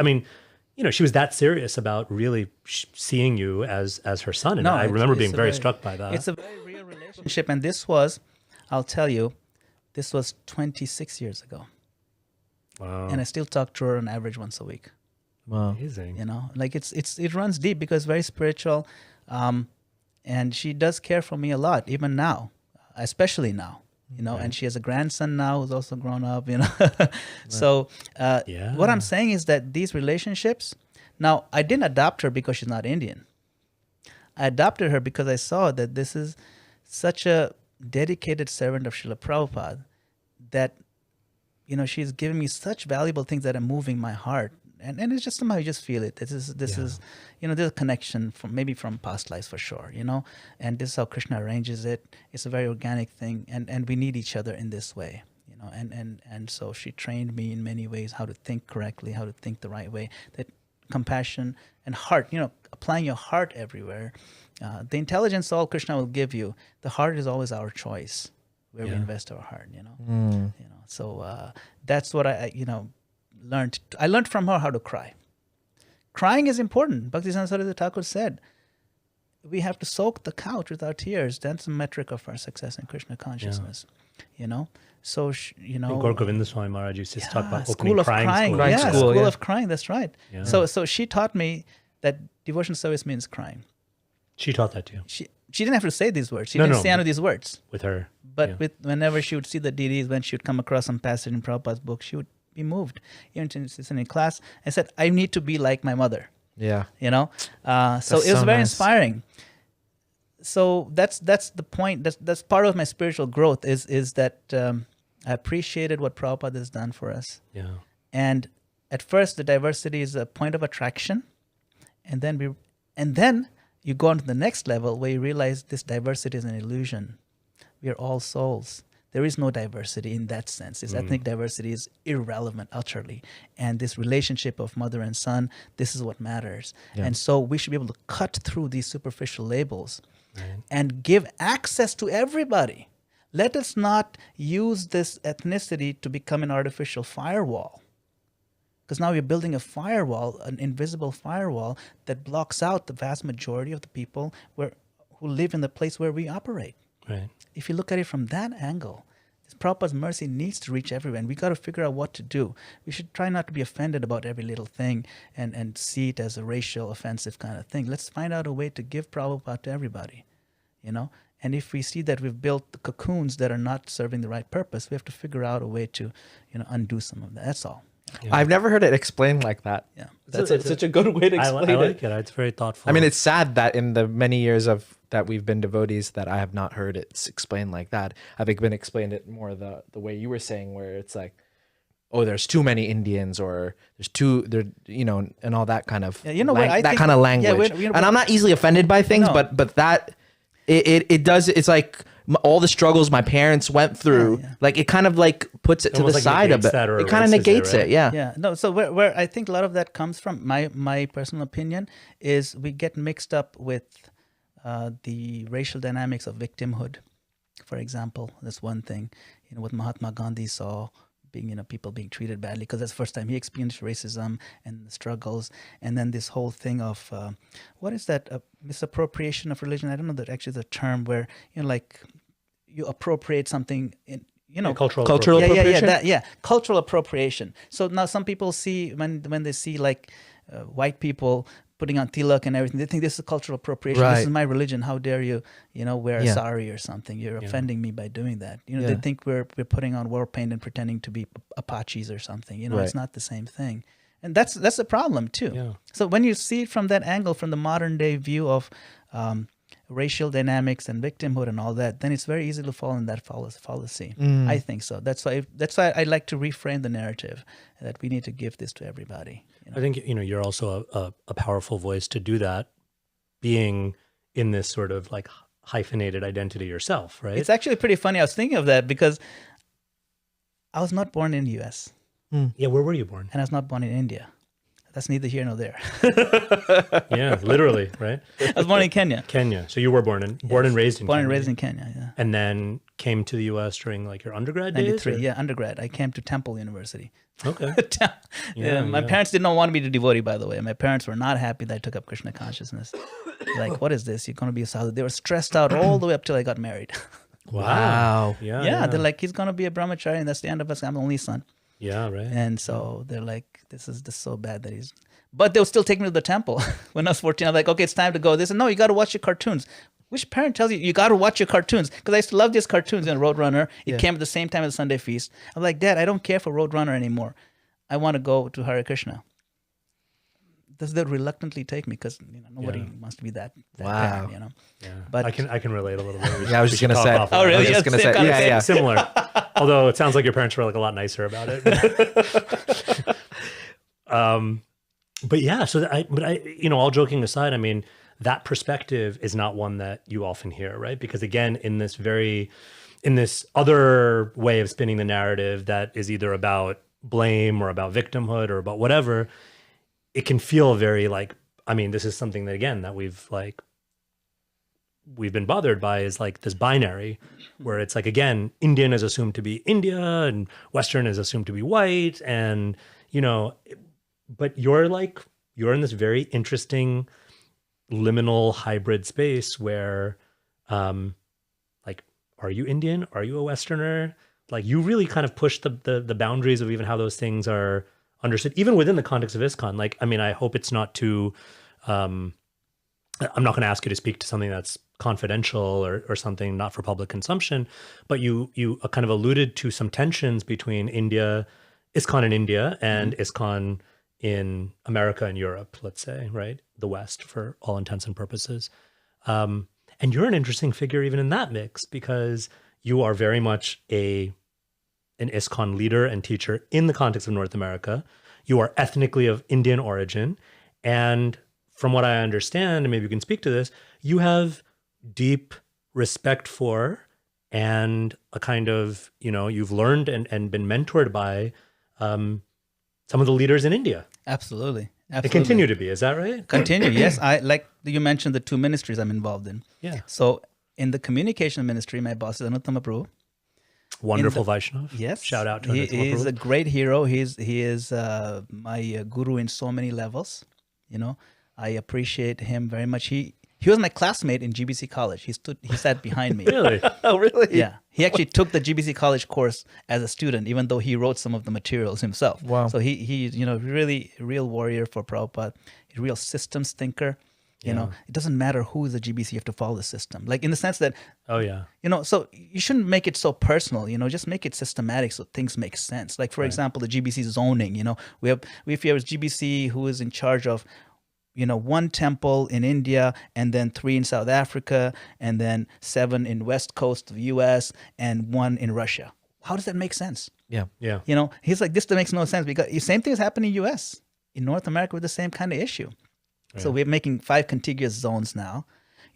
she was that serious about really seeing you as her son. And I remember being very struck by that. It's a very real relationship. And this was, I'll tell you, this was 26 years ago. Wow. And I still talk to her on average once a week. Wow. Amazing. Like it runs deep because it's very spiritual. And she does care for me a lot, even now, especially now. And she has a grandson now who's also grown up, So what I'm saying is that these relationships, now I didn't adopt her because she's not Indian. I adopted her because I saw that this is such a dedicated servant of Srila Prabhupada that, she's giving me such valuable things that are moving my heart. And it's just somehow you just feel it. This is there's a connection from past lives for sure, and this is how Krishna arranges it. It's a very organic thing, and we need each other in this way, and so she trained me in many ways how to think correctly, how to think the right way, that compassion and heart, applying your heart everywhere. The intelligence all Krishna will give you. The heart is always our choice where we invest our heart, So that's what I learned. I learned from her how to cry. Crying is important. Bhaktisiddhanta Saraswati Thakur said, we have to soak the couch with our tears. That's a metric of our success in Krishna consciousness. So Gaur Govinda Swami Maharaj used to talk about opening school of crying crying. school. School of crying. That's right. Yeah. So she taught me that devotional service means crying. She taught that too. She didn't have to say these words. She didn't say any of these words. With her. But whenever she would see the deities, when she would come across some passage in Prabhupada's book, she would be moved. Even in class, I said, I need to be like my mother. Yeah. So it was so very nice. inspiring. So that's the point. That's part of my spiritual growth is that I appreciated what Prabhupada has done for us. Yeah. And at first, the diversity is a point of attraction, and then you go on to the next level where you realize this diversity is an illusion. We are all souls. There is no diversity in that sense. This ethnic diversity is irrelevant utterly. And this relationship of mother and son, this is what matters. Yeah. And so we should be able to cut through these superficial labels and give access to everybody. Let us not use this ethnicity to become an artificial firewall. Because now we're building a firewall, an invisible firewall that blocks out the vast majority of the people who live in the place where we operate. Right. If you look at it from that angle, this Prabhupada's mercy needs to reach everyone. And we got to figure out what to do. We should try not to be offended about every little thing and see it as a racial, offensive kind of thing. Let's find out a way to give Prabhupada to everybody, And if we see that we've built the cocoons that are not serving the right purpose, we have to figure out a way to, undo some of that. That's all. Yeah. I've never heard it explained like that. Yeah. That's such a good way to I explain like it. It's very thoughtful. I mean, it's sad that in the many years that we've been devotees that I have not heard it explained like that. I've been explained it more the way you were saying, where it's like, oh, there's too many Indians, or and all that kind of that kind of language. And I'm not easily offended by things, No. but that it does. It's like all the struggles my parents went through, like it kind of like puts it to the almost like side a bit. negates that or It kind of erases it, negates right? it. Yeah. Yeah, no. So where I think a lot of that comes from, my personal opinion, is we get mixed up with the racial dynamics of victimhood. For example, that's one thing. What Mahatma Gandhi saw being, people being treated badly, because that's the first time he experienced racism and the struggles, and then this whole thing of what is that misappropriation of religion? I don't know that actually the term where like you appropriate something in. cultural appropriation? Cultural appropriation. So now some people see when they see like white people putting on tilak and everything, they think this is cultural appropriation. Right. This is my religion. How dare you, wear a sari or something? You're offending me by doing that. They think we're putting on war paint and pretending to be Apaches or something. It's not the same thing, and that's a problem too. Yeah. So when you see it from that angle, from the modern day view of racial dynamics and victimhood and all that, then it's very easy to fall in that fallacy. I think so. That's why I like to reframe the narrative that we need to give this to everybody. I think you're also a powerful voice to do that, being in this sort of like hyphenated identity yourself, right? It's actually pretty funny. I was thinking of that because I was not born in the U.S. Yeah, where were you born? and I was not born in India. That's neither here nor there. Yeah, literally, right? I was born in Kenya. Kenya. So you were born and raised in Born Kenya. and raised in Kenya. Yeah. And then came to the U.S. during like your undergrad days? 93. or- Yeah, undergrad. I came to Temple University. Okay. My yeah. parents did not want me to devotee, by the way. My parents were not happy that I took up Krishna consciousness. Like, what is this? You're going to be a sadhu. They were stressed out all the way up till I got married. Wow. Yeah. yeah, they're like, he's going to be a brahmachari, and that's the end of us. I'm the only son. Yeah, right. And so they're like, this is so bad that he's... But they'll still take me to the temple. When I was 14, I was like, okay, it's time to go. They said, no, you got to watch your cartoons. Which parent tells you got to watch your cartoons? Because I used to love these cartoons in Roadrunner. It came at the same time as the Sunday feast. I'm like, Dad, I don't care for Roadrunner anymore. I want to go to Hare Krishna. They'll reluctantly take me because nobody wants to be that Wow. parent, Yeah. But I can relate a little bit. Yeah, I was just gonna say. Oh, really? I was Yeah, just gonna same say. kind of Yeah, yeah. Similar. Although it sounds like your parents were like a lot nicer about it. But yeah, so all joking aside, I mean, that perspective is not one that you often hear, right? Because again, in this other way of spinning the narrative that is either about blame or about victimhood or about whatever, it can feel very like, I mean, this is something that again, that we've been bothered by, is like this binary where it's like, again, Indian is assumed to be India and Western is assumed to be white. And, but you're in this very interesting liminal hybrid space where, like, are you Indian? Are you a Westerner? Like, you really kind of push the boundaries of even how those things are understood, even within the context of ISKCON. Like, I mean, I hope it's not too, I'm not going to ask you to speak to something that's confidential or something not for public consumption, but you kind of alluded to some tensions between India, ISKCON in India and ISKCON in America and Europe, let's say, right? The West for all intents and purposes. And you're an interesting figure even in that mix because you are very much an ISKCON leader and teacher in the context of North America. You are ethnically of Indian origin. And from what I understand, and maybe you can speak to this, you have deep respect for and a kind of, you've learned and been mentored by some of the leaders in India. Absolutely. They continue to be, is that right? Continue, yes. I like you mentioned the two ministries I'm involved in. Yeah. So in the communication ministry, my boss is Anuttama Prabhu. Wonderful Vaishnav. Yes. Shout out to He Anuttama is Prabhu. a great hero. He is my guru in so many levels. I appreciate him very much. He was my classmate in GBC College. He sat behind me. Really? Oh, really? Yeah. He actually took the GBC College course as a student, even though he wrote some of the materials himself. Wow. So he really a real warrior for Prabhupada, a real systems thinker. It doesn't matter who is the GBC, you have to follow the system. Like in the sense that, Oh, yeah. so you shouldn't make it so personal, just make it systematic so things make sense. Like, for example, the GBC zoning, if you have a GBC who is in charge of, one temple in India and then 3 in South Africa and then 7 in West Coast of US and 1 in Russia. How does that make sense? Yeah. Yeah. He's like, this makes no sense because the same thing is happening in US, in North America with the same kind of issue. Right. So we're making 5 contiguous zones now.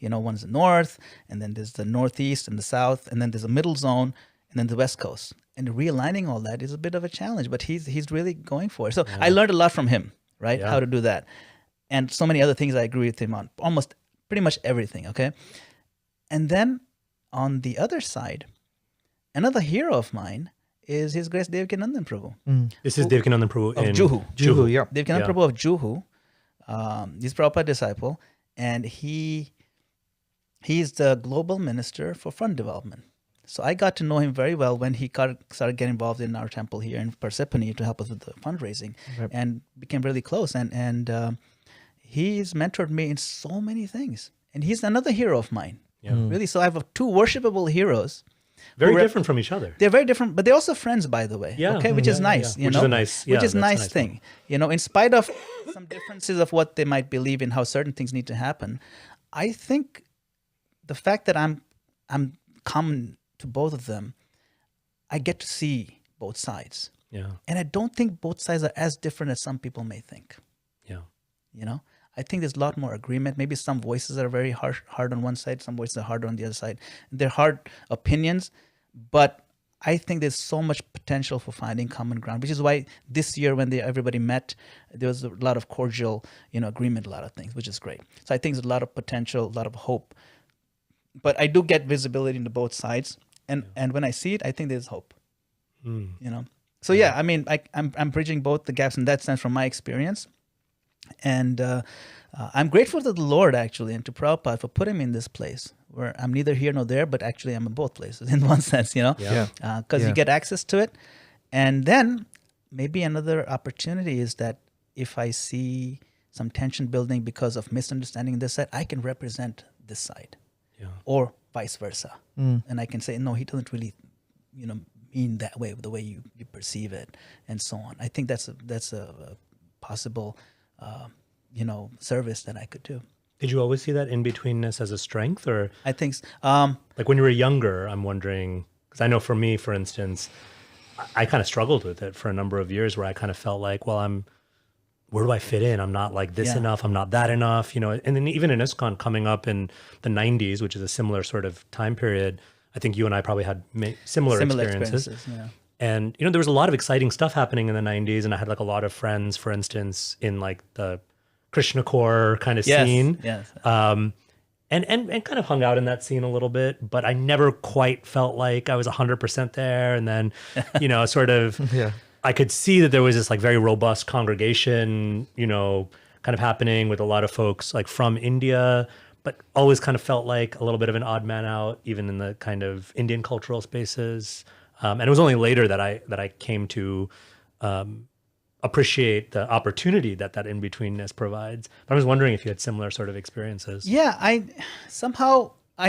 One's the north, and then there's the northeast and the south, and then there's a middle zone, and then the west coast. And realigning all that is a bit of a challenge, but he's really going for it. So I learned a lot from him, right? Yeah. How to do that. And so many other things I agree with him on, almost pretty much everything, okay? And then on the other side, another hero of mine is His Grace Devakinandan Prabhu. This is Devakinandan Prabhu Of in Juhu. Juhu, yeah. Devakinandan Prabhu of Juhu. He's Prabhupada disciple, and he's the global minister for fund development. So I got to know him very well when he started getting involved in our temple here in Parsippany to help us with the fundraising, and became really close. And he's mentored me in so many things, and he's another hero of mine. Yeah. Really. So I have 2 worshipable heroes. very different from each other. They're very different, but they're also friends, by the way. Yeah. Okay, which is nice. Which is a nice, which is that's a nice nice thing. In spite of some differences of what they might believe in how certain things need to happen, I think the fact that I'm common to both of them, I get to see both sides. Yeah. And I don't think both sides are as different as some people may think. Yeah. I think there's a lot more agreement. Maybe some voices are very hard on one side, some voices are harder on the other side. They're hard opinions, but I think there's so much potential for finding common ground, which is why this year when everybody met, there was a lot of cordial, agreement, a lot of things, which is great. So I think there's a lot of potential, a lot of hope. But I do get visibility into both sides, and when I see it, I think there's hope. So yeah, I mean, I'm bridging both the gaps in that sense from my experience. And I'm grateful to the Lord, actually, and to Prabhupada for putting me in this place where I'm neither here nor there, but actually I'm in both places in one sense, because you get access to it. And then maybe another opportunity is that if I see some tension building because of misunderstanding this side, I can represent this side, or vice versa. And I can say, no, he doesn't really, mean that way, the way you perceive it, and so on. I think that's a possible service that I could do. Did you always see that in-betweenness as a strength, or I think like when you were younger, I'm wondering, because I know for me, for instance, I kind of struggled with it for a number of years where I kind of felt like, well, where do I fit in? I'm not like this enough. I'm not that enough, and then even in ISKCON coming up in the 90s, which is a similar sort of time period, I think you and I probably had similar experiences. Yeah. And, there was a lot of exciting stuff happening in the 90s. And I had like a lot of friends, for instance, in like the Krishna core kind of scene. Yes. And kind of hung out in that scene a little bit, but I never quite felt like I was 100% there. And then, sort of, I could see that there was this like very robust congregation, kind of happening with a lot of folks like from India, but always kind of felt like a little bit of an odd man out, even in the kind of Indian cultural spaces. And it was only later that I came to appreciate the opportunity that in-betweenness provides. But I was wondering if you had similar sort of experiences. Yeah, I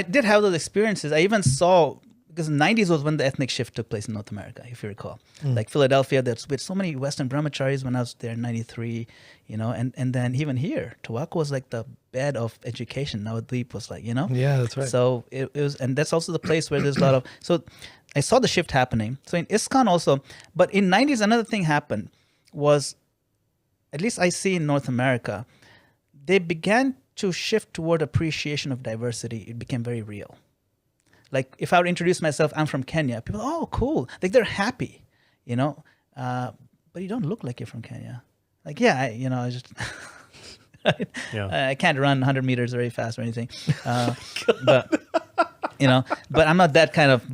did have those experiences. I even saw because the 90s was when the ethnic shift took place in North America, if you recall. Like Philadelphia, there's with so many Western brahmacharis when I was there in 93, and then even here, Tobacco was like the bed of education. Navadvip was like, Yeah, that's right. So it was, and that's also the place where there's a lot of, so I saw the shift happening. So in ISKCON also, but in 90s, another thing happened was, at least I see in North America, they began to shift toward appreciation of diversity. It became very real. Like if I would introduce myself, I'm from Kenya. People, oh, cool. Like they're happy, but you don't look like you're from Kenya. Like, yeah, I just, I can't run 100 meters very fast or anything. But I'm not that kind of,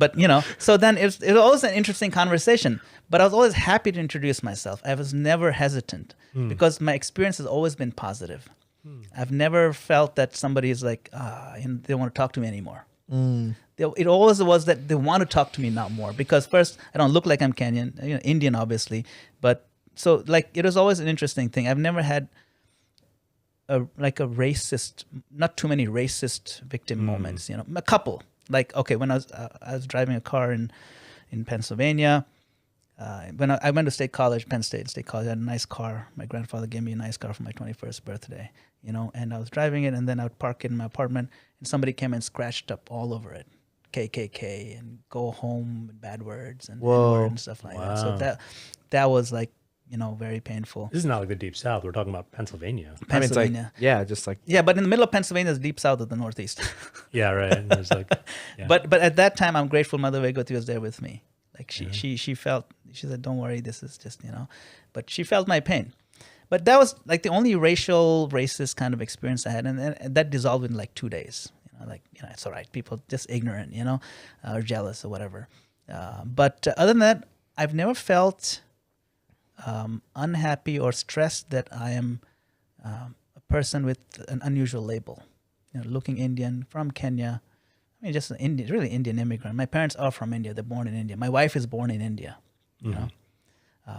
so then it was always an interesting conversation, but I was always happy to introduce myself. I was never hesitant because my experience has always been positive. I've never felt that somebody is like, they don't want to talk to me anymore. It always was that they want to talk to me now more because first I don't look like I'm Kenyan, Indian obviously, but so like it was always an interesting thing. I've never had a racist, not too many racist victim moments. A couple. Like when I was driving a car in Pennsylvania. When I went to Penn State College, I had a nice car. My grandfather gave me a nice car for my 21st birthday, and I was driving it, and then I would park it in my apartment, and somebody came and scratched up all over it, KKK, and go home, bad words, and N-word and stuff like that. So that was like, very painful. This is not like the Deep South. We're talking about Pennsylvania. Pennsylvania. It's like, yeah, but in the middle of Pennsylvania is deep south of the Northeast. Yeah, right. And there's like, But at that time, I'm grateful Mother Vegoti was there with me. Like she felt, she said, don't worry, this is just, but she felt my pain. But that was like the only racist kind of experience I had. And that dissolved in like 2 days. It's all right. People just ignorant, or jealous or whatever. But other than that, I've never felt unhappy or stressed that I am a person with an unusual label. Looking Indian, from Kenya. I mean, just an really Indian immigrant. My parents are from India. They're born in India. My wife is born in India.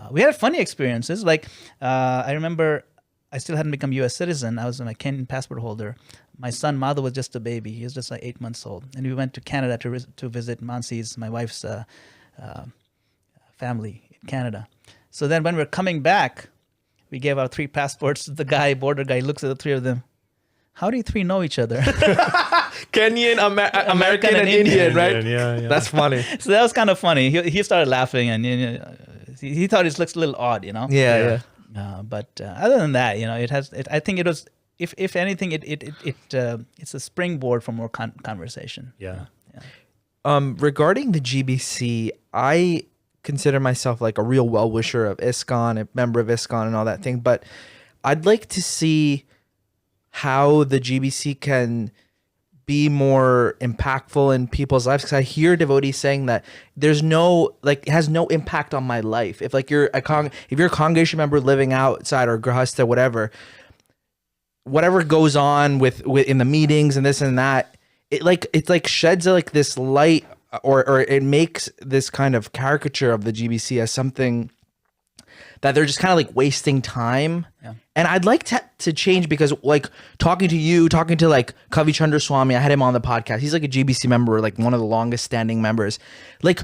We had funny experiences. Like I remember, I still hadn't become U.S. citizen. I was a Kenyan passport holder. My son Madhu was just a baby. He was just like 8 months old, and we went to Canada to visit Mansi's, my wife's family in Canada. So then, when we're coming back, we gave our 3 passports to the border guy. Looks at the 3 of them. How do you 3 know each other? Kenyan, American, and Indian, right? Yeah. That's funny. So that was kind of funny. He started laughing, and he thought it looks a little odd, Yeah. But other than that, it has. I think it was. If anything, it's a springboard for more conversation. Yeah. Regarding the GBC, I consider myself like a real well-wisher of ISKCON, a member of ISKCON and all that thing, but I'd like to see how the GBC can be more impactful in people's lives, because I hear devotees saying that there's no, like, it has no impact on my life. If like you're a congregation member living outside or grahasta, whatever goes on with in the meetings and this and that, it sheds like this light, or it makes this kind of caricature of the GBC as something that they're just kind of like wasting time. Yeah. And I'd like to change, because like talking to like Kavi Chandraswamy, I had him on the podcast. He's like a GBC member, like one of the longest standing members. Like,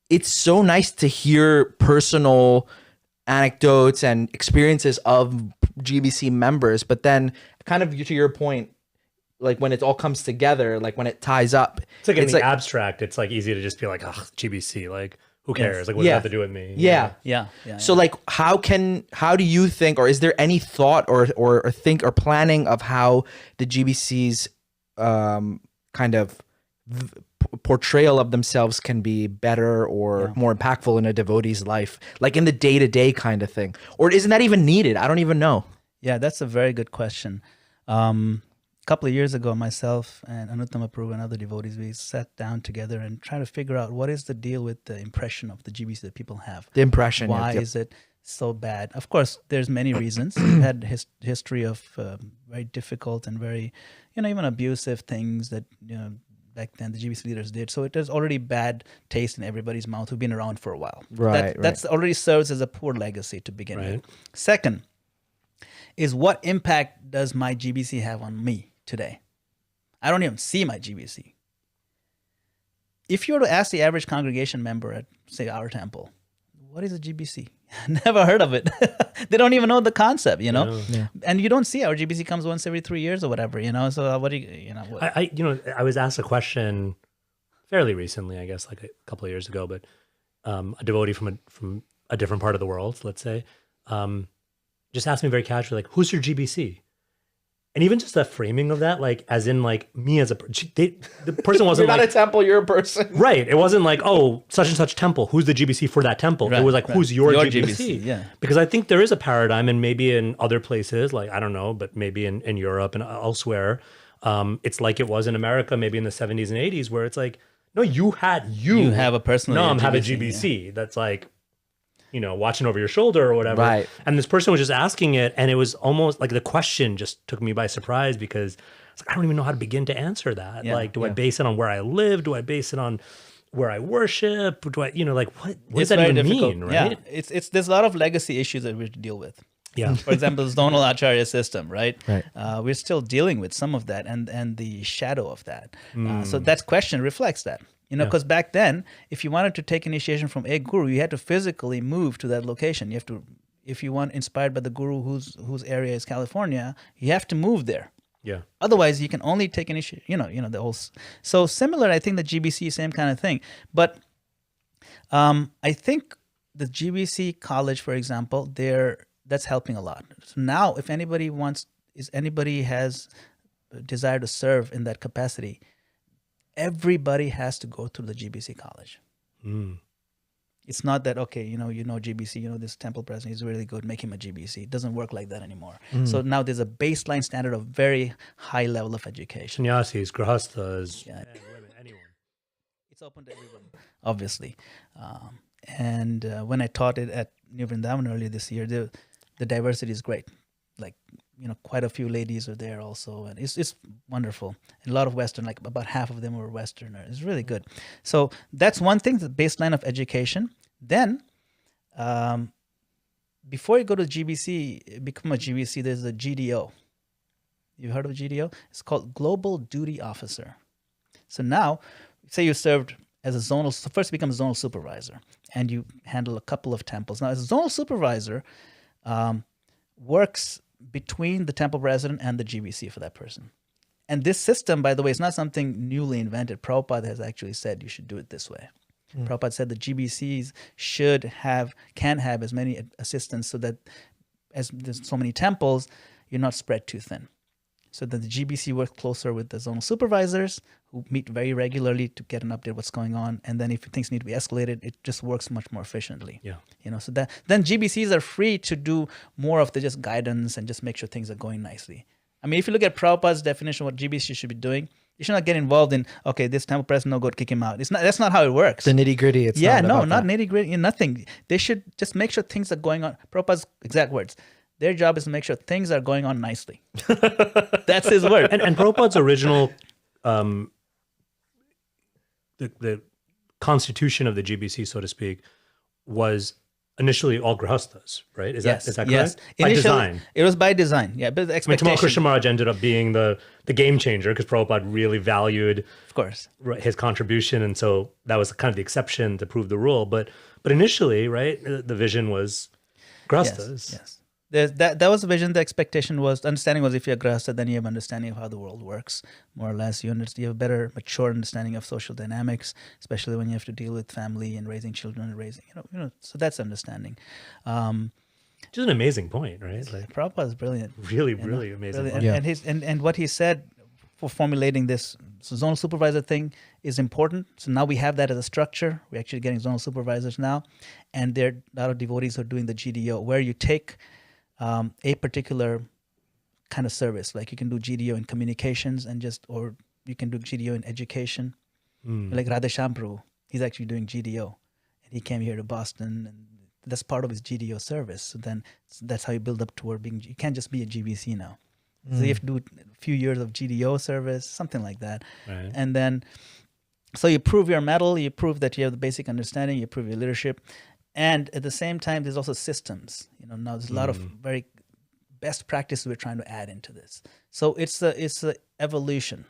it's so nice to hear personal anecdotes and experiences of GBC members, but then kind of to your point, like when it all comes together, like when it ties up, it's like in the abstract, it's like easy to just be like, oh, GBC, like, who cares? Yes. Like, what does that have to do with me? Yeah. So like, how do you think, or is there any thought or think or planning of how the GBC's kind of portrayal of themselves can be better or more impactful in a devotee's life, like in the day-to-day kind of thing? Or isn't that even needed? I don't even know. Yeah, that's a very good question. A couple of years ago, myself and Anuttama Prabhu and other devotees, we sat down together and tried to figure out what is the deal with the impression of the GBC that people have. The impression. Why is it so bad? Of course, there's many reasons. We've had history of very difficult and very, even abusive things that, back then the GBC leaders did. So it is already bad taste in everybody's mouth who've been around for a while. Right. That's already serves as a poor legacy to begin Right. with. Second is, what impact does my GBC have on me today? I don't even see my GBC. if you were to ask the average congregation member at, say, our temple, what is a GBC? Never heard of it. They don't even know the concept, you know. Yeah. And you don't see our GBC comes once every 3 years or whatever, you know. So what do you know? What, I was asked a question fairly recently, I guess, like a couple of years ago, but a devotee from a different part of the world, let's say, just asked me very casually, like, "Who's your GBC?" And even just the framing of that, like, as in, like, me as the person wasn't You're not like, a temple, you're a person. right. It wasn't like, oh, such and such temple. Who's the GBC for that temple? Right, it was like, right. who's your Your GBC? GBC, yeah. Because I think there is a paradigm, and maybe in other places, like, I don't know, but maybe in Europe and elsewhere, it's like it was in America, maybe in the 70s and 80s, where it's like, no, you have a personal No, I'm have a GBC, GBC that's like, you know, watching over your shoulder or whatever. Right. And this person was just asking it, and it was almost like the question just took me by surprise, because it's like, I don't even know how to begin to answer that. Yeah, like, do I yeah. base it on where I live? Do I base it on where I worship? Do I, you know, like, what It's does that very even difficult. mean, right? Yeah, it's there's a lot of legacy issues that we have to deal with. Yeah. For example, the zonal acharya system, right? Right. We're still dealing with some of that and the shadow of that. So that question reflects that. You know, because back then, if you wanted to take initiation from a guru, you had to physically move to that location. You have to, if you want inspired by the guru whose area is California, you have to move there. Yeah. Otherwise, you can only take initiation. You know the whole. So similar, I think the GBC, same kind of thing. But I think the GBC college, for example, that's helping a lot. So now, if anybody has a desire to serve in that capacity, everybody has to go through the GBC college. It's not that, okay, you know GBC, this temple president is really good, make him a GBC. It doesn't work like that anymore. So now there's a baseline standard of very high level of education. Sannyasis, grahasthas, Yeah. men, women, anyone. It's open to everyone, obviously. And when I taught it at New Vrindavan earlier this year, the diversity is great. Like, quite a few ladies are there also, and it's wonderful. And a lot of Western, like about half of them were Westerner. It's really good. So that's one thing, the baseline of education. Then, before you go to GBC, become a GBC, there's a GDO. You've heard of GDO? It's called Global Duty Officer. So now, say you served as a zonal, so first you become a zonal supervisor, and you handle a couple of temples. Now, as a zonal supervisor, works between the temple president and the GBC for that person. And this system, by the way, is not something newly invented. Prabhupada has actually said you should do it this way. Prabhupada said the GBCs can have as many assistants, so that as there's so many temples, you're not spread too thin. So that the GBC works closer with the zonal supervisors, who meet very regularly to get an update what's going on. And then if things need to be escalated, it just works much more efficiently. Yeah. So that then GBCs are free to do more of the just guidance and just make sure things are going nicely. I mean, if you look at Prabhupada's definition of what GBC should be doing, you should not get involved in, okay, this temple president, no good, kick him out. That's not how it works. The nitty gritty. It's not that. nitty gritty, nothing. They should just make sure things are going on. Prabhupada's exact words. Their job is to make sure things are going on nicely. That's his word. And Prabhupada's original, the constitution of the GBC, so to speak, was initially all grahasthas, right? Is that correct? Yes. By Initially, design. It was by design. Yeah, but the I mean, expectation. Tamal Krishna Maharaj ended up being the game changer, because Prabhupada really valued Of course. his contribution, and so that was kind of the exception to prove the rule. But initially, right, the vision was grahasthas. Yes. That was the vision. The expectation was, understanding was, if you're grahastha, then you have understanding of how the world works, more or less. You have a better, mature understanding of social dynamics, especially when you have to deal with family and raising children and raising, so that's understanding. Which is an amazing point, right? Like, Prabhupada is brilliant. really amazing. Brilliant. point. And what he said for formulating this zonal supervisor thing is important. So now we have that as a structure. We're actually getting zonal supervisors now, and there are a lot of devotees who are doing the GDO, where you take a particular kind of service, like you can do GDO in communications or you can do GDO in education. Like Radhesham Prabhu, he's actually doing GDO, and he came here to Boston, and that's part of his GDO service. So then that's how you build up toward being. You can't just be a GBC now. So you have to do a few years of GDO service, something like that, Right. and then so you prove your mettle, you prove that you have the basic understanding, you prove your leadership. And at the same time, there's also systems. Now there's a lot of very best practices we're trying to add into this. So it's a evolution.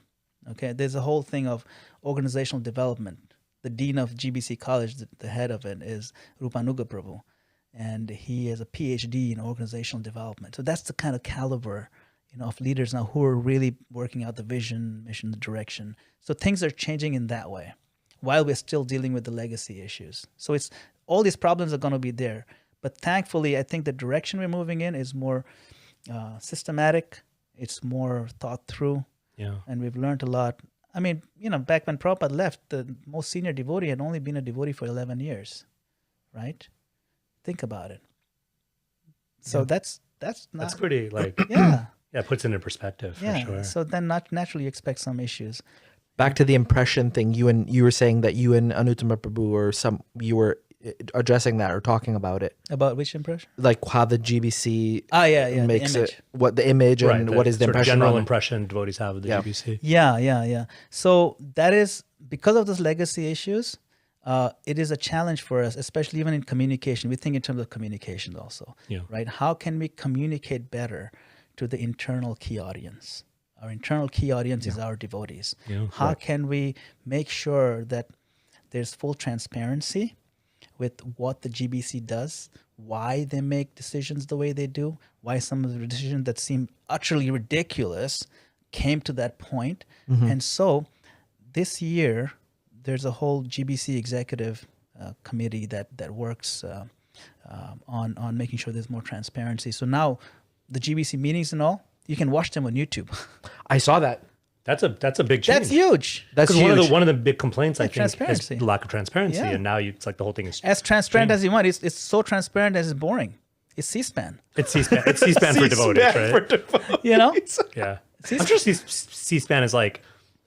Okay, there's a whole thing of organizational development the dean of GBC College, the head of it, is Rupanuga Prabhu, and he has a PhD in organizational development. So that's the kind of caliber, of leaders now who are really working out the vision, mission, the direction. So things are changing in that way, while we're still dealing with the legacy issues. So it's all these problems are going to be there, but thankfully, I think the direction we're moving in is more systematic. It's more thought through, and we've learned a lot. I mean, back when Prabhupada left, the most senior devotee had only been a devotee for 11 years, right? Think about it. So that's pretty it puts it into perspective for sure. So then naturally you expect some issues. Back to the impression thing, you were saying that you and Anuttama Prabhu you were addressing that or talking about it. About which impression? Like how the GBC makes the it, what the image and what is the impression. General impression devotees have of the GBC. Yeah. So that is, because of those legacy issues, it is a challenge for us, especially even in communication. We think in terms of communication also, right? How can we communicate better to the internal key audience? Our internal key audience is our devotees. How can we make sure that there's full transparency with what the GBC does, why they make decisions the way they do, why some of the decisions that seem utterly ridiculous came to that point. And so this year, there's a whole GBC executive committee that works on making sure there's more transparency. So now the GBC meetings and all, you can watch them on YouTube. I saw that. That's a big change. That's huge. That's huge. One of the big complaints I think is the lack of transparency, Yeah. and now it's like the whole thing is As transparent changed. as you want. It's so transparent as it's boring. It's C-SPAN. It's C-SPAN. It's C-SPAN for devotees, right? Yeah. I'm sure C-SPAN is like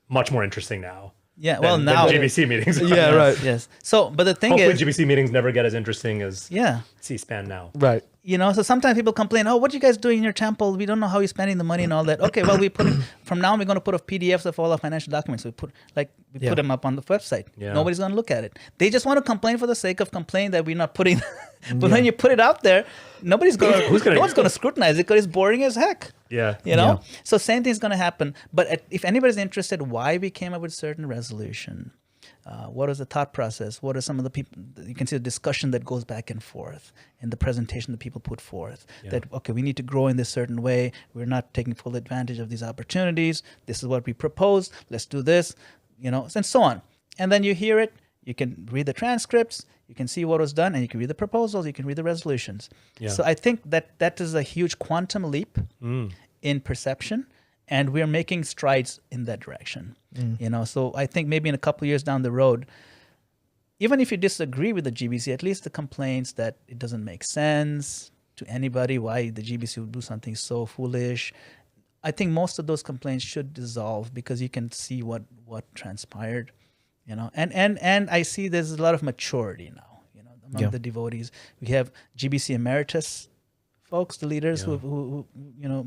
much more interesting now. Yeah. than- Well, than now. GBC meetings. Yeah, right. Yes. So, but the thing Hopefully, is, GBC meetings never get as interesting as yeah. C-SPAN now. Right. So sometimes people complain, oh, what are you guys doing in your temple? We don't know how you're spending the money and all that. Okay, well, from now on, we're going to put up PDFs of all our financial documents. We put them up on the website. Yeah. Nobody's going to look at it. They just want to complain for the sake of complaining that we're not putting. But when you put it out there, no one's going to scrutinize it because it's boring as heck. Yeah. So same thing's going to happen. But if anybody's interested, why we came up with certain resolution, what is the thought process? What are some of the people? You can see the discussion that goes back and forth, and the presentation that people put forth. That okay, we need to grow in this certain way. We're not taking full advantage of these opportunities. This is what we propose. Let's do this, and so on. And then you hear it. You can read the transcripts. You can see what was done, and you can read the proposals. You can read the resolutions. Yeah. So I think that is a huge quantum leap in perception. And we're making strides in that direction, So I think maybe in a couple of years down the road, even if you disagree with the GBC, at least the complaints that it doesn't make sense to anybody, why the GBC would do something so foolish, I think most of those complaints should dissolve because you can see what transpired, And I see there's a lot of maturity now, among the devotees. We have GBC emeritus folks, the leaders who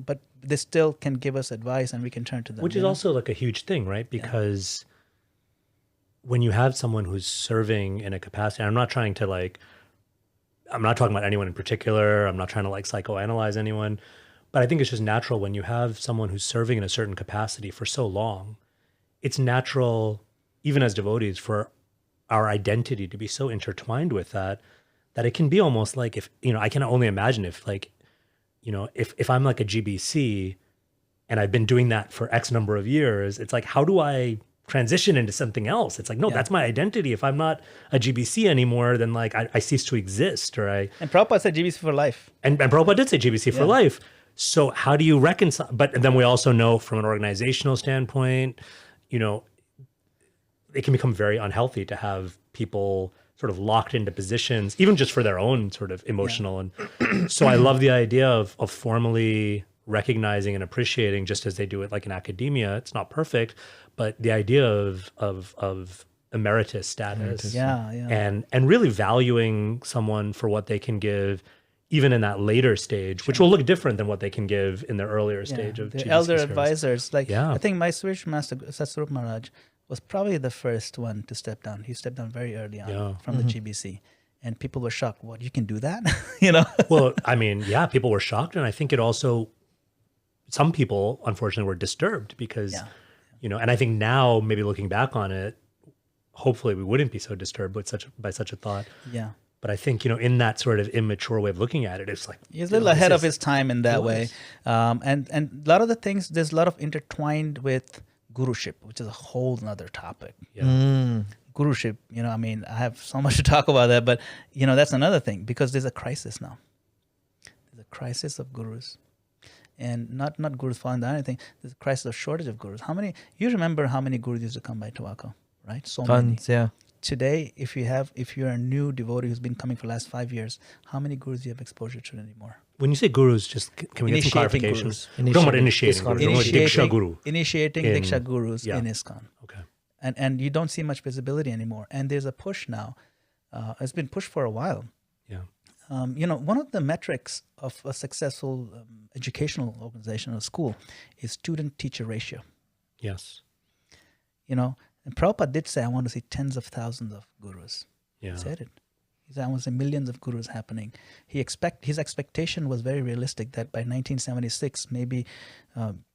but they still can give us advice and we can turn to them. Which is also like a huge thing, right? Because when you have someone who's serving in a capacity, I'm not talking about anyone in particular. I'm not trying to psychoanalyze anyone, but I think it's just natural when you have someone who's serving in a certain capacity for so long, it's natural, even as devotees, for our identity to be so intertwined with that it can be almost like if, I can only imagine if if I'm like a GBC and I've been doing that for X number of years, it's like, how do I transition into something else? It's like, no, that's my identity. If I'm not a GBC anymore, then I cease to exist, And Prabhupada said GBC for life. And Prabhupada did say GBC for life. So how do you reconcile? But then we also know from an organizational standpoint, it can become very unhealthy to have people sort of locked into positions, even just for their own sort of emotional. And so I love the idea of formally recognizing and appreciating, just as they do it like in academia. It's not perfect, but the idea of emeritus status and really valuing someone for what they can give, even in that later stage, which will look different than what they can give in their earlier stage of the GBC elder service. advisors. I think my spiritual master, Satsarup Maharaj, was probably the first one to step down. He stepped down very early on from the GBC. And people were shocked. What, you can do that? Well, I mean, people were shocked. And I think it also, some people, unfortunately, were disturbed because, and I think now, maybe looking back on it, hopefully we wouldn't be so disturbed with by such a thought. Yeah. But I think, in that sort of immature way of looking at it, it's like He's a little ahead of his time in that way. And a lot of the things, there's a lot of intertwined with guruship, which is a whole nother topic. Yeah. Guruship, I have so much to talk about that, but, that's another thing, because there's a crisis now. There's a crisis of gurus. And not gurus falling down anything. There's a crisis of shortage of gurus. You remember how many gurus used to come by tobacco, right? So Tons, many. yeah. Today, if you're a new devotee who's been coming for the last 5 years, how many gurus do you have exposure to anymore? When you say gurus, just can we get some Initiating clarification? gurus. We're talking about initiating ISKCON. gurus. Diksha guru. Initiating in- Diksha gurus yeah. in ISKCON. Okay. And you don't see much visibility anymore. And there's a push now. It's been pushed for a while. Yeah. One of the metrics of a successful educational organization or school is student-teacher ratio. Yes. And Prabhupada did say, I want to see tens of thousands of gurus. Yeah. He said it. He said, I want to see millions of gurus happening. His expectation was very realistic that by 1976, maybe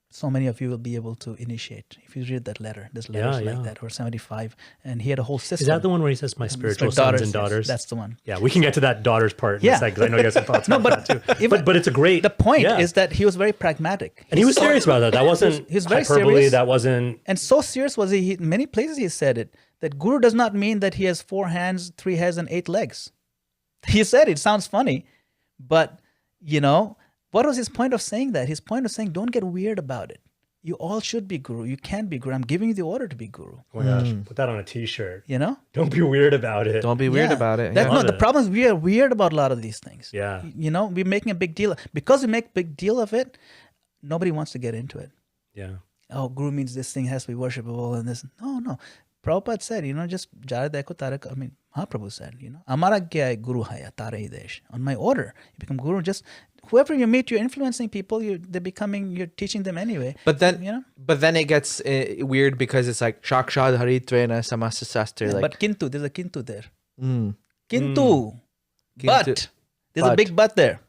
so many of you will be able to initiate. If you read that letter, there's letters like that, or 75. And he had a whole system. Is that the one where he says, my spiritual For sons and yes, daughters? that's the one. Yeah, we can get to that daughters part in Yeah. a second, because I know you have some thoughts about that too. But it's a great... The point yeah. is that he was very pragmatic. And he was serious about that. That wasn't he was very hyperbole. serious. That wasn't... And so serious was he, in many places he said it, that guru does not mean that he has 4 hands, 3 heads, and 8 legs. He said it sounds funny, but, what was his point of saying that? His point of saying, don't get weird about it. You all should be guru. You can be guru. I'm giving you the order to be guru. Oh my gosh, put that on a t-shirt. Don't be weird about it. Don't be weird about it. No, Love the it. problem is we are weird about a lot of these things. Yeah. We're making a big deal. Because we make a big deal of it, nobody wants to get into it. Yeah. Oh, guru means this thing has to be worshipable and this. No. Prabhupada said, just jare dekho tare. Mahaprabhu said, Amara kya hai guru haya tare hi desh. On my order, you become guru. Just whoever you meet, you're influencing people. You're teaching them anyway. But then it gets weird because it's like Shakshad Haritvena Samasta Sastra. Yeah, like, but kintu, there's a kintu there. mm, Kintu, but Kintu. there's a But. big but there.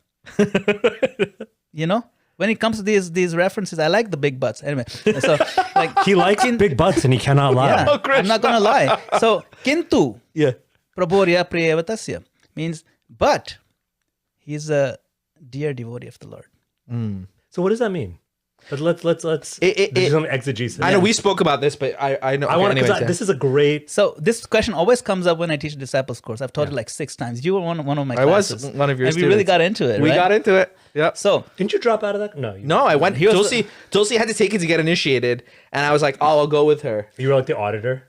When it comes to these references, I like the big butts. Anyway, so like He likes big butts and he cannot lie. yeah, I'm not gonna lie. So kintu, yeah. prabhorya priyavatasya means, but he's a dear devotee of the Lord. So what does that mean? Let's It- do some exegesis. I know we spoke about this, but I know. I want anyways, to. This is a great. So this question always comes up when I teach a disciples course. I've taught it like 6 times. You were one of my I was classes. one of your and we really students. got into it. we right? got into it. Yep. So Didn't you drop out of that? No. No, I went. He was Tulsi had to take it to get initiated, and I was like, "Oh, I'll go with her." You were like the auditor.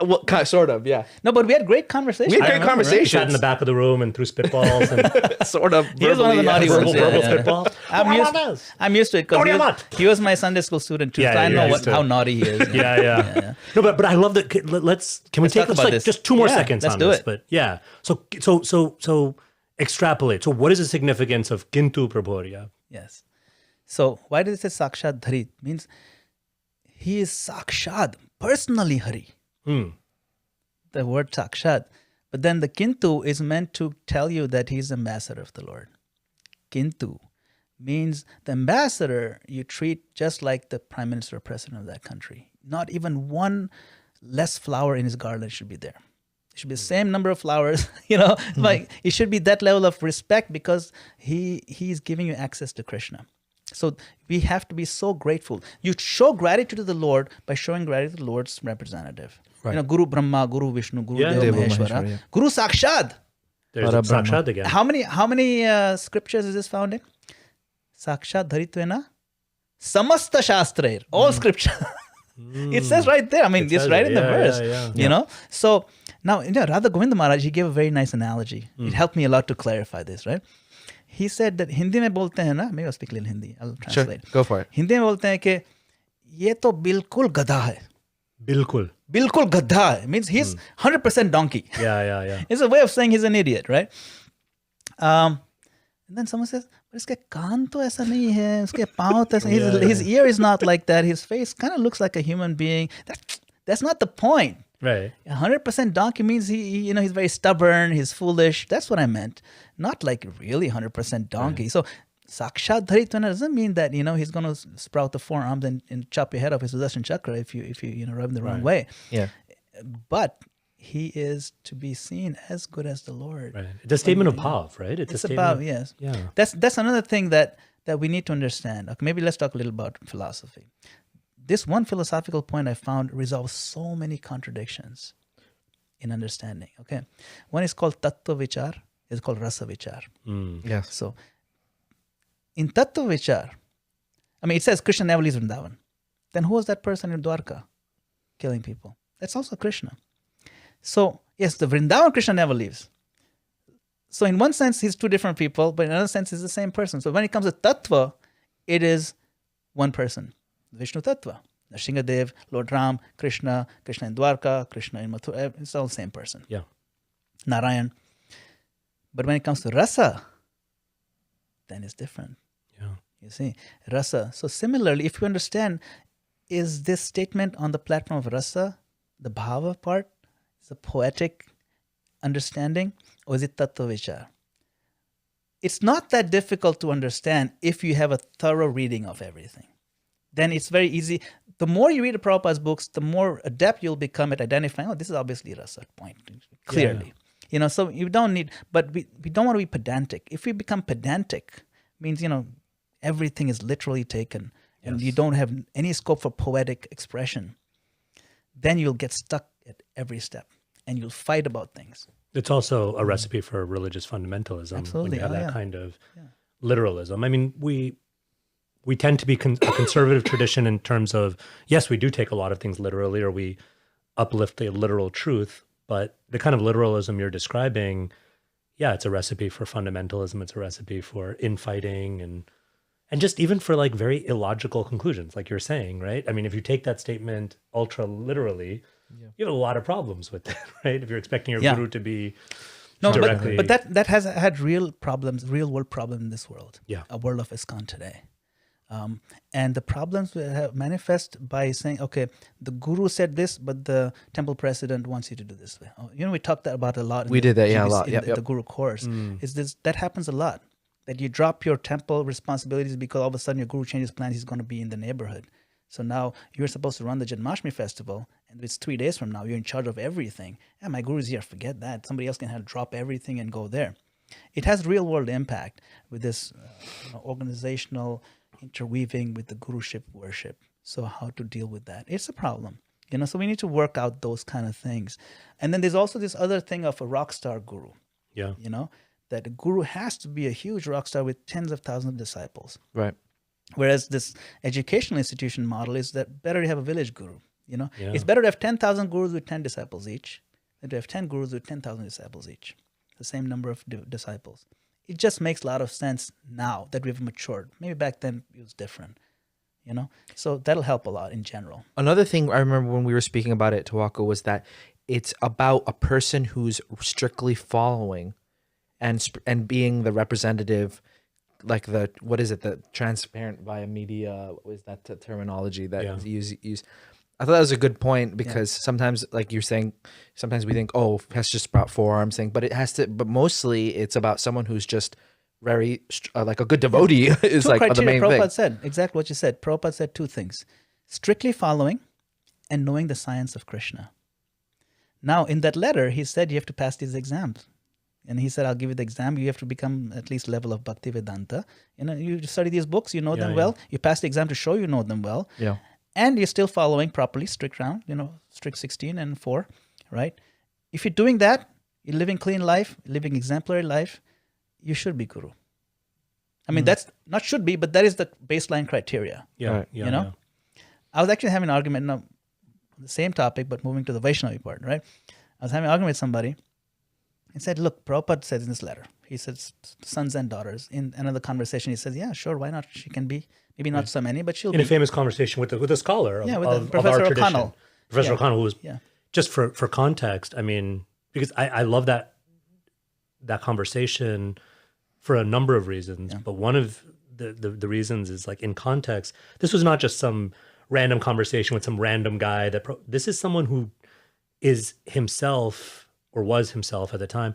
Well, sort of, yeah. no, but we had great conversations. We had I great remember, right? You conversations. sat in the back of the room and threw spitballs and Sort of. He was one of the naughty verbal ones. Yeah, yeah. spitballs. I'm used to it because he was my Sunday school student too. Yeah, so I you're know used to it. how naughty he is. Yeah. No, but I love that. Can we take talk about this. just 2 more Yeah, seconds let's on do this? it. But yeah. So extrapolate. So what is the significance of Kintu Prabhorya? Yes. So why does it say Sakshad Dharit? Means he is Sakshad, personally Hari. The word Sakshad. But then the Kintu is meant to tell you that he's the ambassador of the Lord. Kintu means the ambassador you treat just like the prime minister or president of that country. Not even one less flower in his garden should be there. It should be the same number of flowers, like it should be that level of respect because he's giving you access to Krishna. So we have to be so grateful. You show gratitude to the Lord by showing gratitude to the Lord's representative. Right. Guru Brahma, Guru Vishnu, Guru Yeah. Deva Deva Maheshwara, Maheshwara, yeah. Guru Sakshad. There's Parabrahma. Sakshad again. How many scriptures is this found in? Sakshad Dharitvena Samasta Shastrair. All scripture. It says right there. I mean, it's says right it. in the Yeah, verse. yeah. You know? So now, Radha Govinda Maharaj, he gave a very nice analogy. It helped me a lot to clarify this, right? He said that Hindi mein bolte hain na, maybe I'll speak a little Hindi. I'll Sure, translate. go for it. Hindi mein bolte hain ke ye to bilkul gadha hai. Bilkul. Bilkul gadha hai. It means he's 100% donkey. Yeah. It's a way of saying he's an idiot, right? And then someone says, but iske kaan to aisa nahi hai, uske paँव to aisa, his ear is not like that, his face kind of looks like a human being. That's not the point. Right. 100% donkey means he's very stubborn, he's foolish. That's what I meant. Not like really 100% donkey. So Sakshat Dharitvana doesn't mean that, he's going to sprout the forearms and chop your head off his Sudarshan Chakra if you rub him the wrong way. Yeah. but he is to be seen as good as the Lord. Right. It's a statement of Pav, right? It's a statement about, yes. Yeah. That's another thing that we need to understand. Okay, maybe let's talk a little about philosophy. This one philosophical point I found resolves so many contradictions in understanding. Okay, one is called tattva vichar, it's called rasa vichar. Yes. So in tattva vichar, I mean, it says Krishna never leaves Vrindavan. Then who was that person in Dwarka killing people? That's also Krishna. So yes, the Vrindavan Krishna never leaves. So in one sense, he's two different people, but in another sense, he's the same person. So when it comes to tattva, it is one person, Vishnu tattva. Nrsingadev, Lord Ram, Krishna in Dwarka, Krishna in Mathura, it's all the same person. Yeah. Narayan. But when it comes to rasa, then it's different. Yeah. You see, rasa. So similarly, if you understand, is this statement on the platform of rasa, the bhava part, is a poetic understanding, or is it tattva vichar? It's not that difficult to understand if you have a thorough reading of everything. Then it's very easy. The more you read Prabhupada's books, the more adept you'll become at identifying, oh, this is obviously rasa point, clearly. Yeah. You know, so you don't need, but we don't want to be pedantic. If we become pedantic, means, you know, everything is literally taken and you don't have any scope for poetic expression, then you'll get stuck at every step and you'll fight about things. It's also a recipe for religious fundamentalism. Absolutely. When you have that Yeah. kind of literalism. I mean, we tend to be a conservative tradition in terms of, yes, we do take a lot of things literally, or we uplift the literal truth, but the kind of literalism you're describing, yeah, it's a recipe for fundamentalism. It's a recipe for infighting and just even for like very illogical conclusions, like you're saying, right? I mean, if you take that statement ultra literally, you have a lot of problems with that, right? If you're expecting your guru to be directly... But that has had real problems, real world problems in this world, a world of ISKCON today. And the problems have manifest by saying, okay, the guru said this, but the temple president wants you to do this way. Oh, you know, we talked about a lot. We did that, a lot. In the guru course. Is this that happens a lot? That you drop your temple responsibilities because all of a sudden your guru changes plans, he's going to be in the neighborhood. So now you're supposed to run the Janmashtami festival, and it's 3 days from now. You're in charge of everything. Yeah, my guru's here. Forget that. Somebody else can have to drop everything and go there. It has real world impact with this organizational interweaving with the guruship worship. So how to deal with that? It's a problem. You know, so we need to work out those kind of things. And then there's also this other thing of a rock star guru. Yeah. You know, that a guru has to be a huge rock star with tens of thousands of disciples. Right. Whereas this educational institution model is that better to have a village guru. You know, Yeah. it's better to have 10,000 gurus with 10 disciples each than to have 10 gurus with 10,000 disciples each. The same number of disciples. It just makes a lot of sense now that we've matured. Maybe back then it was different, you know? So that'll help a lot in general. Another thing I remember when we were speaking about it at Tawaka was that it's about a person who's strictly following and being the representative, like the, what is it, the transparent via media, what was that terminology that is used? I thought that was a good point because sometimes, like you're saying, sometimes we think, oh, that's just about forearms thing, but it has to, but mostly it's about someone who's just very, like a good devotee is like the main Prabhupada thing. said, exactly what you said. Prabhupada said two things: strictly following and knowing the science of Krishna. Now, in that letter, he said you have to pass these exams. And he said, I'll give you the exam. You have to become at least level of Bhakti Vedanta. You know, you study these books, you know them well. You pass the exam to show you know them well. Yeah. And you're still following properly, strict round, you know, strict 16 and 4, right? If you're doing that, you're living clean life, living exemplary life, you should be guru. I mean, that's not should be, but that is the baseline criteria. Yeah. Right. Yeah. You know? I was actually having an argument on the same topic, but moving to the Vaishnavi part, right? I was having an argument with somebody. He said, look, Prabhupada says in this letter, he says sons and daughters. In another conversation, he says, yeah, sure, why not? She can be, maybe not so many, but she'll In be. a famous conversation with a scholar of, with of Professor our tradition. O'Connell. Professor O'Connell, who was, Yeah. just for context, I mean, because I love that conversation for a number of reasons, but one of the reasons is like in context, this was not just some random conversation with some random guy. This is someone who is himself or was himself at the time,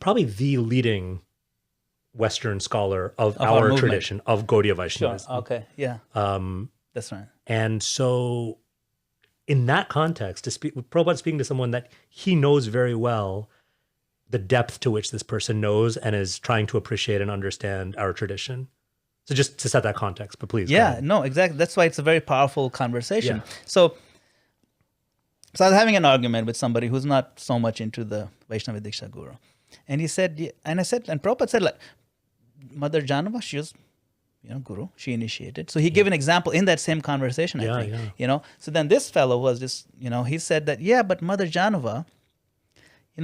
probably the leading Western scholar of our movement. tradition of Gaudiya Vaishnavism. Okay, yeah. That's right. And so in that context, to speak, Prabhupada speaking to someone that he knows very well, the depth to which this person knows and is trying to appreciate and understand our tradition. So just to set that context, but please. Yeah, no, exactly. That's why it's a very powerful conversation. Yeah. So I was having an argument with somebody who's not so much into the Vaishnava Diksha Guru. And he said, and Prabhupada said, like, Mother Janava, she was, Guru, she initiated. So he gave an example in that same conversation, I think. So then this fellow was just, he said that, but Mother Janava,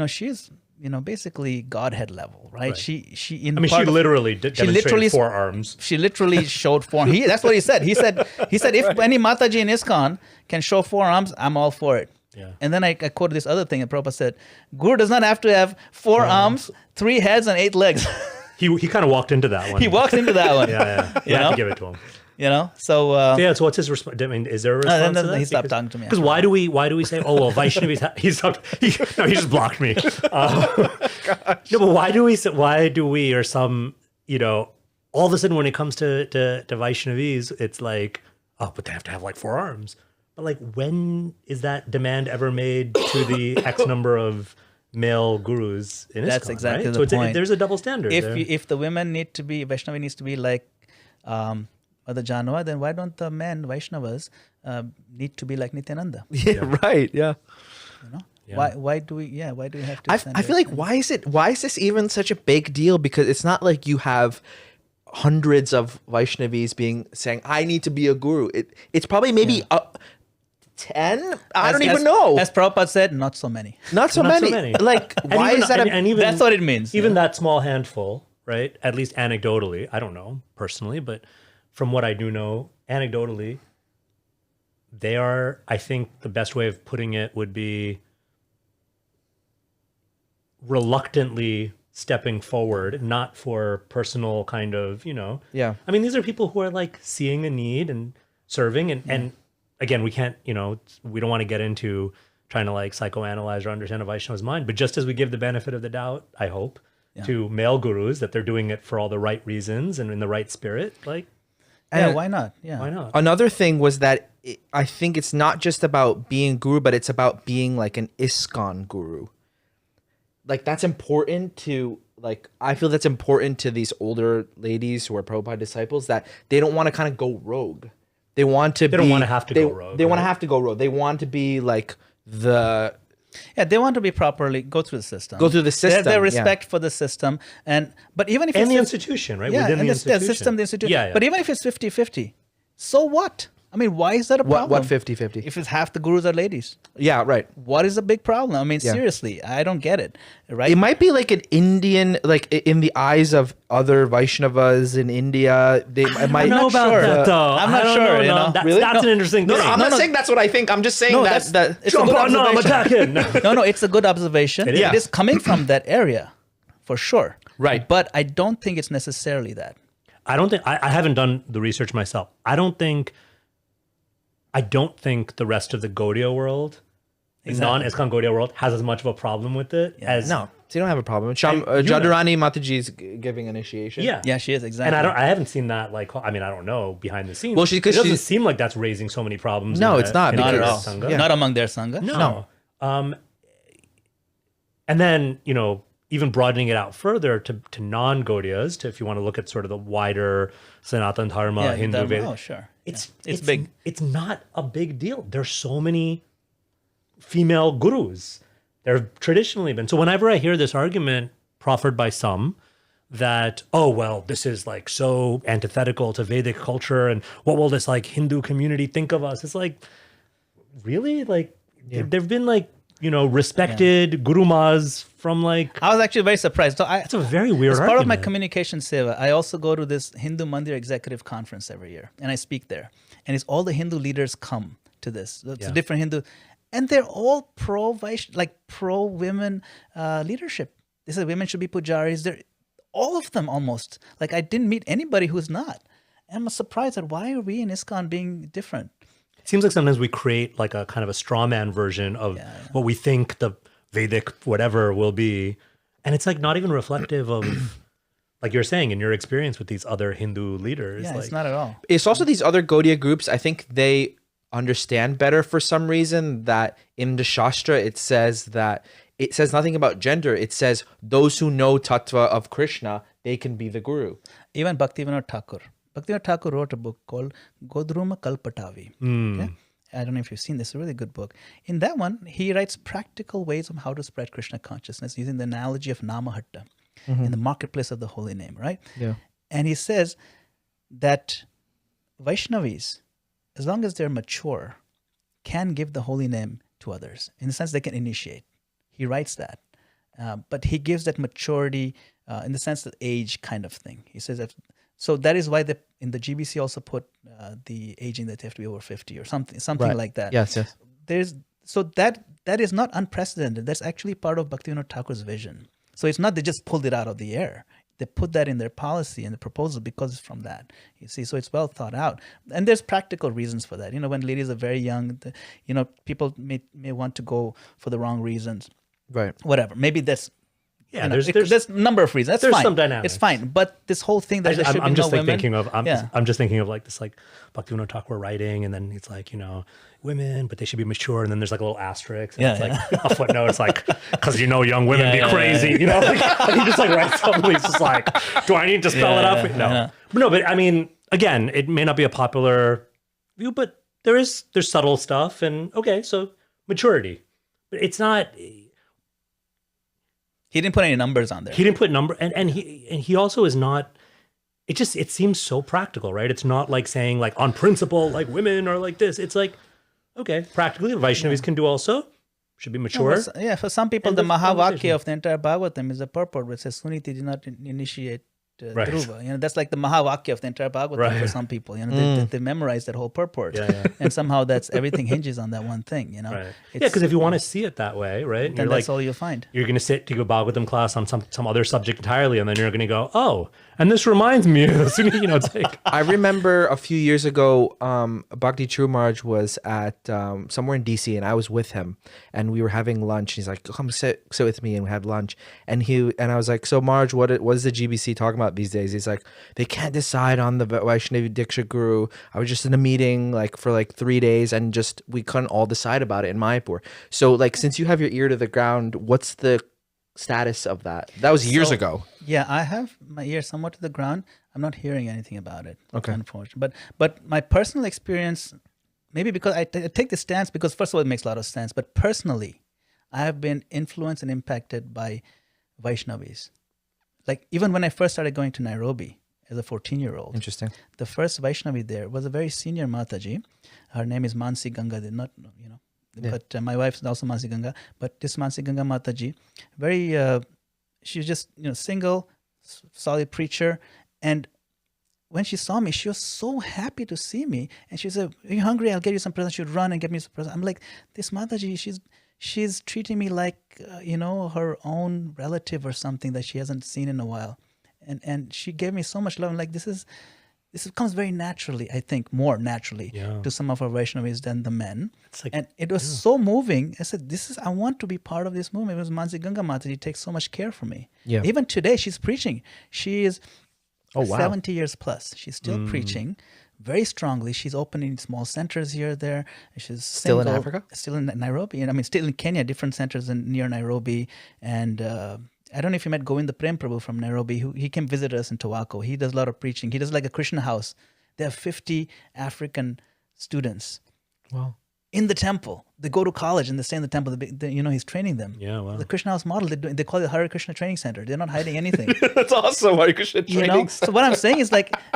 she's, basically Godhead level, right? She literally demonstrated 4 arms. She literally showed 4 arms. That's what he said. He said, if any Mataji in ISKCON can show 4 arms, I'm all for it. Yeah. And then I quoted this other thing that Prabhupada said, Guru does not have to have 4 arms, 3 heads, and 8 legs. He kind of walked into that one. He walked into that one. Yeah. You have to give it to him. So so what's his response? I mean, is there a response to that? He stopped talking to me. Because why do we say, oh well, Vaishnavis? He just blocked me. No, but why do we or some all of a sudden when it comes to Vaishnavis, it's like, oh, but they have to have like 4 arms. But like, when is that demand ever made to the X number of male gurus in ISKCON? That's exactly right? the point. There's a double standard. If the women need to be, Vaishnavi needs to be like Mother Janava, then why don't the men, Vaishnavas, need to be like Nityananda? Yeah, right. Yeah. Yeah. Why do we have to? I feel like why is this even such a big deal? Because it's not like you have hundreds of Vaishnavis saying, I need to be a guru. It's probably maybe 10. I don't even know. As Prabhupada said, not so many. Not so many. Like, why is that? That's what it means. Even that small handful, right? At least anecdotally, I don't know personally, but from what I do know, anecdotally, they are, I think the best way of putting it would be reluctantly stepping forward, not for personal kind of, Yeah. I mean, these are people who are like seeing a need and serving and again, we can't, we don't want to get into trying to like psychoanalyze or understand a Vaishnava's mind, but just as we give the benefit of the doubt, I hope, to male gurus that they're doing it for all the right reasons and in the right spirit, like, why not? Yeah. why not? Another thing was that I think it's not just about being guru, but it's about being like an ISKCON guru. Like that's important to I feel that's important to these older ladies who are Prabhupada disciples, that they don't want to kind of go rogue. They don't want to have to go rogue. They want to have to go rogue. They want to be like they want to be properly go through the system. Their respect for the system, but even if and it's the institution, right? Yeah, within and the system, the institution. Yeah. But even if it's 50-50, so what? I mean, why is that a problem? What 50-50? If it's half the gurus are ladies. Yeah, right. What is the big problem? I mean, seriously, I don't get it. Right? It might be like an Indian, like in the eyes of other Vaishnavas in India. I might know about that though. I'm not sure. That's an interesting thing. No, I'm not saying that's what I think. I'm just saying that it's jump on, I'm attacking. No, it's a good observation. It is coming from that area, for sure. Right. But I don't think it's necessarily that. I don't think I haven't done the research myself. I don't think the rest of the Gaudiya world, non-ISKCON Gaudiya world, has as much of a problem with it as no. They don't have a problem. Jadurani Mataji is giving initiation. Yeah, she is exactly. And I haven't seen that. Like, I mean, I don't know behind the scenes. Well, it doesn't seem like that's raising so many problems. No, it's not. Not at all. Sangha. Yeah. Not among their sangha. No. And then even broadening it out further to non-Gaudiyas, to if you want to look at sort of the wider Sanatana Dharma, Hindu Veda. Oh, sure. It's big. It's not a big deal. There's so many female gurus. There have traditionally been. So whenever I hear this argument proffered by some that, oh, well, this is like so antithetical to Vedic culture and what will this like Hindu community think of us? It's like, really? Like there've been like, respected gurumas from like... I was actually very surprised. So it's a very weird As part argument. of my communication seva, I also go to this Hindu Mandir Executive Conference every year, and I speak there. And it's all the Hindu leaders come to this. It's different Hindu... And they're all pro-women leadership. They say women should be pujaris. They're all of them almost. Like I didn't meet anybody who's not. And I'm surprised at why are we in ISKCON being different? It seems like sometimes we create like a kind of a straw man version of what we think the Vedic whatever will be. And it's like not even reflective of, like you're saying, in your experience with these other Hindu leaders. Yeah, like, it's not at all. It's also these other Gaudiya groups. I think they understand better for some reason that in the Shastra it says nothing about gender. It says those who know Tattva of Krishna, they can be the guru. Even Bhaktivinoda Thakur. Bhaktivinoda Thakur wrote a book called Godruma Kalpatavi. Okay? I don't know if you've seen this. It's a really good book. In that one, he writes practical ways of how to spread Krishna consciousness using the analogy of Namahatta in the marketplace of the holy name, right? Yeah. And he says that Vaishnavis, as long as they're mature, can give the holy name to others. In the sense they can initiate. He writes that. But he gives that maturity in the sense of age kind of thing. He says that. So that is why in the GBC also put the aging that they have to be over 50 or something Right. like that. Yes. So that is not unprecedented. That's actually part of Bhaktivinoda Thakur's vision. So it's not they just pulled it out of the air. They put that in their policy and the proposal because it's from that. You see, so it's well thought out. And there's practical reasons for that. When ladies are very young, people may want to go for the wrong reasons. Right. Whatever. Maybe that's... Yeah, there's a number of reasons. That's there's fine. some dynamics. It's fine. But this whole thing that there should be I'm just no women... I'm just thinking of like this, like Bhaktivinoda Thakur writing, and then it's like, women, but they should be mature, and then there's like a little asterisk, and it's like a footnote. It's like, because young women be crazy, Like, he just like writes something. He's just like, do I need to spell it out? No, but I mean, again, it may not be a popular view, but there's subtle stuff, and okay, so maturity, but it's not. He didn't put any numbers on there. He didn't put and he also is not. It seems so practical, right? It's not like saying like on principle, like women are like this. It's like, okay, practically, Vaishnavis can do also. Should be mature. For some people, the Mahavakya of the entire Bhagavatam is a purport which says Suniti did not initiate Dhruva. That's like the Mahavakya of the entire Bhagavatam for some people. They memorize that whole purport, and somehow everything hinges on that one thing. Right. Because if you want to see it that way, right, then that's all you'll find. You're going to sit to a Bhagavatam class on some other subject entirely, and then you're going to go, oh, and this reminds me of it's like. I remember a few years ago, Bhakti True Marj was at somewhere in DC, and I was with him, and we were having lunch. He's like, come sit with me, and we had lunch. And I was like, so Marj, what is the GBC talking about these days? He's like, they can't decide on the Vaishnavi Diksha Guru. I was just in a meeting for 3 days, and we couldn't all decide about it in Mayapur. So since you have your ear to the ground, what's the status of that? That was years ago. Yeah, I have my ear somewhat to the ground. I'm not hearing anything about it. Okay. Unfortunately. But my personal experience, maybe because I take this stance because first of all, it makes a lot of sense. But personally, I have been influenced and impacted by Vaishnavis. Like even when I first started going to Nairobi as a 14-year-old. Interesting. The first Vaishnavi there was a very senior Mataji. Her name is Mansi Ganga. Did not, But my wife is also Mansi Ganga. But this Mansi Ganga Mataji, very, she was just, single, solid preacher. And when she saw me, she was so happy to see me. And she said, are you hungry? I'll get you some presents. She would run and get me some presents. I'm like, this Mataji, she's treating me like, her own relative or something that she hasn't seen in a while. And she gave me so much love. And like, this comes very naturally, I think, more naturally to some of our Vaishnavis than the men. And it was so moving. I said, I want to be part of this movement. It was Mansi Ganga Mataji takes so much care for me. Yeah. Even today, she's preaching. She is 70 years plus. She's still preaching very strongly. She's opening small centers here, there. She's still in Africa? Still in Nairobi. And still in Kenya, different centers near Nairobi. And I don't know if you met Govinda Prem Prabhu from Nairobi. He came visit us in Tawako. He does a lot of preaching. He does like a Krishna house. They have 50 African students. Wow. In the temple. They go to college and they stay in the temple. He's training them. Yeah, wow. The Krishna house model, they call it Hare Krishna Training Center. They're not hiding anything. That's awesome. Hare Krishna Training Center. So what I'm saying is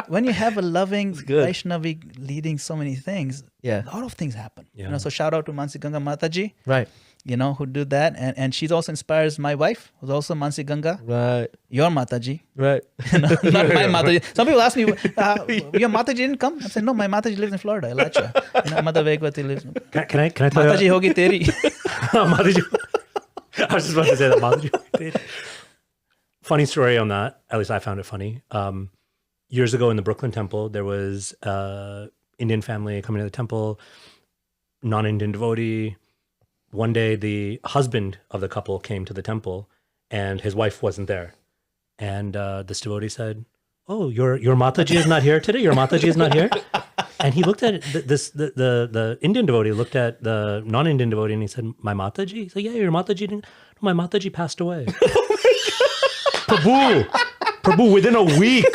when you have a loving Vaishnavi leading so many things, a lot of things happen. Yeah. So shout out to Mansi Ganga Mataji. Right. Who do that. And she's also inspires my wife, who's also Mansi Ganga. Right. Your Mataji. Right. Not my Mataji. Some people ask me, your Mataji didn't come? I said, no, my Mataji lives in Florida, Elacha. Mother Vegwati lives. Can I tell Mataji you? hogi teri. Mataji. I was just about to say that. Mataji hogi teri. Funny story on that. At least I found it funny. Years ago in the Brooklyn Temple, there was an Indian family coming to the temple, non-Indian devotee. One day, the husband of the couple came to the temple, and his wife wasn't there. And this devotee said, "Oh, your Mataji is not here today. Your Mataji is not here." And he looked at it, the Indian devotee looked at the non-Indian devotee and he said, "My Mataji?" He said, "Yeah, your Mataji didn't. No, my Mataji passed away." Prabhu, within a week,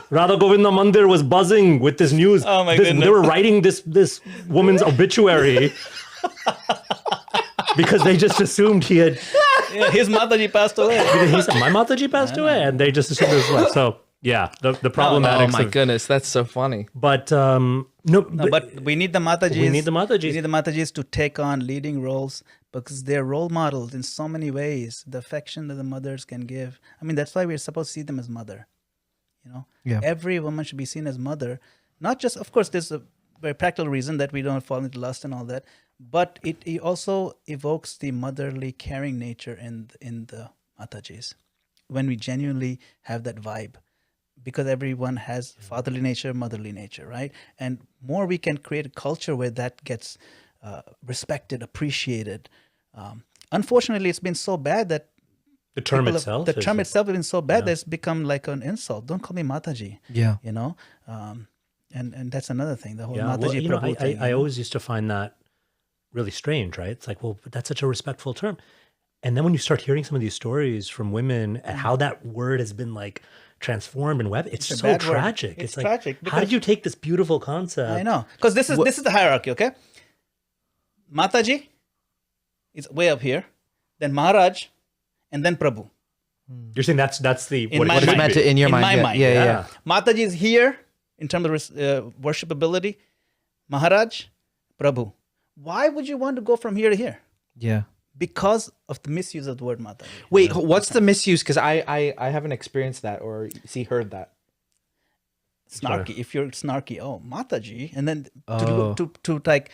Radha Govinda Mandir was buzzing with this news. Oh my goodness. They were writing this woman's obituary because they just assumed he had. Yeah, his Mataji passed away. He said, "My Mataji passed away," and they just assumed it was like so. Yeah, the problematics. Oh my of, goodness, that's so funny. But No, but we need the Matajis. We need the Matajis. We need the Matajis to take on leading roles because they're role models in so many ways. The affection that the mothers can give. I mean, that's why we're supposed to see them as mother. You know, Yeah. every woman should be seen as mother. Not just, of course, there's a very practical reason that we don't fall into lust and all that, but it also evokes the motherly, caring nature in the Matajis when we genuinely have that vibe. Because everyone has fatherly nature, motherly nature, right? And more we can create a culture where that gets respected, appreciated. Unfortunately, it's been so bad that the term people itself. the term itself has been so bad that it's become like an insult. Don't call me Mataji. Yeah. You know, and that's another thing. The whole Yeah, Mataji well, you know, Prabhu thing. I always used to find that really strange, right? It's like, well, but that's such a respectful term. And then when you start hearing some of these stories from women and how that word has been like transformed and web, it's a so bad word. tragic. It's like, tragic how did because- you take this beautiful concept? I know, because this is the hierarchy. Okay, Mataji is way up here, then Maharaj, and then Prabhu. You're saying that's the In what my it What is should meant be. to in your In mind? my yeah, mind, yeah, yeah. yeah. Mataji is here in terms of worshipability. Maharaj, Prabhu. Why would you want to go from here to here? Yeah. Because of the misuse of the word Mataji. Wait, what's the misuse? Because I haven't experienced that or heard that. Snarky. If you're snarky, oh Mataji, and then Oh. to like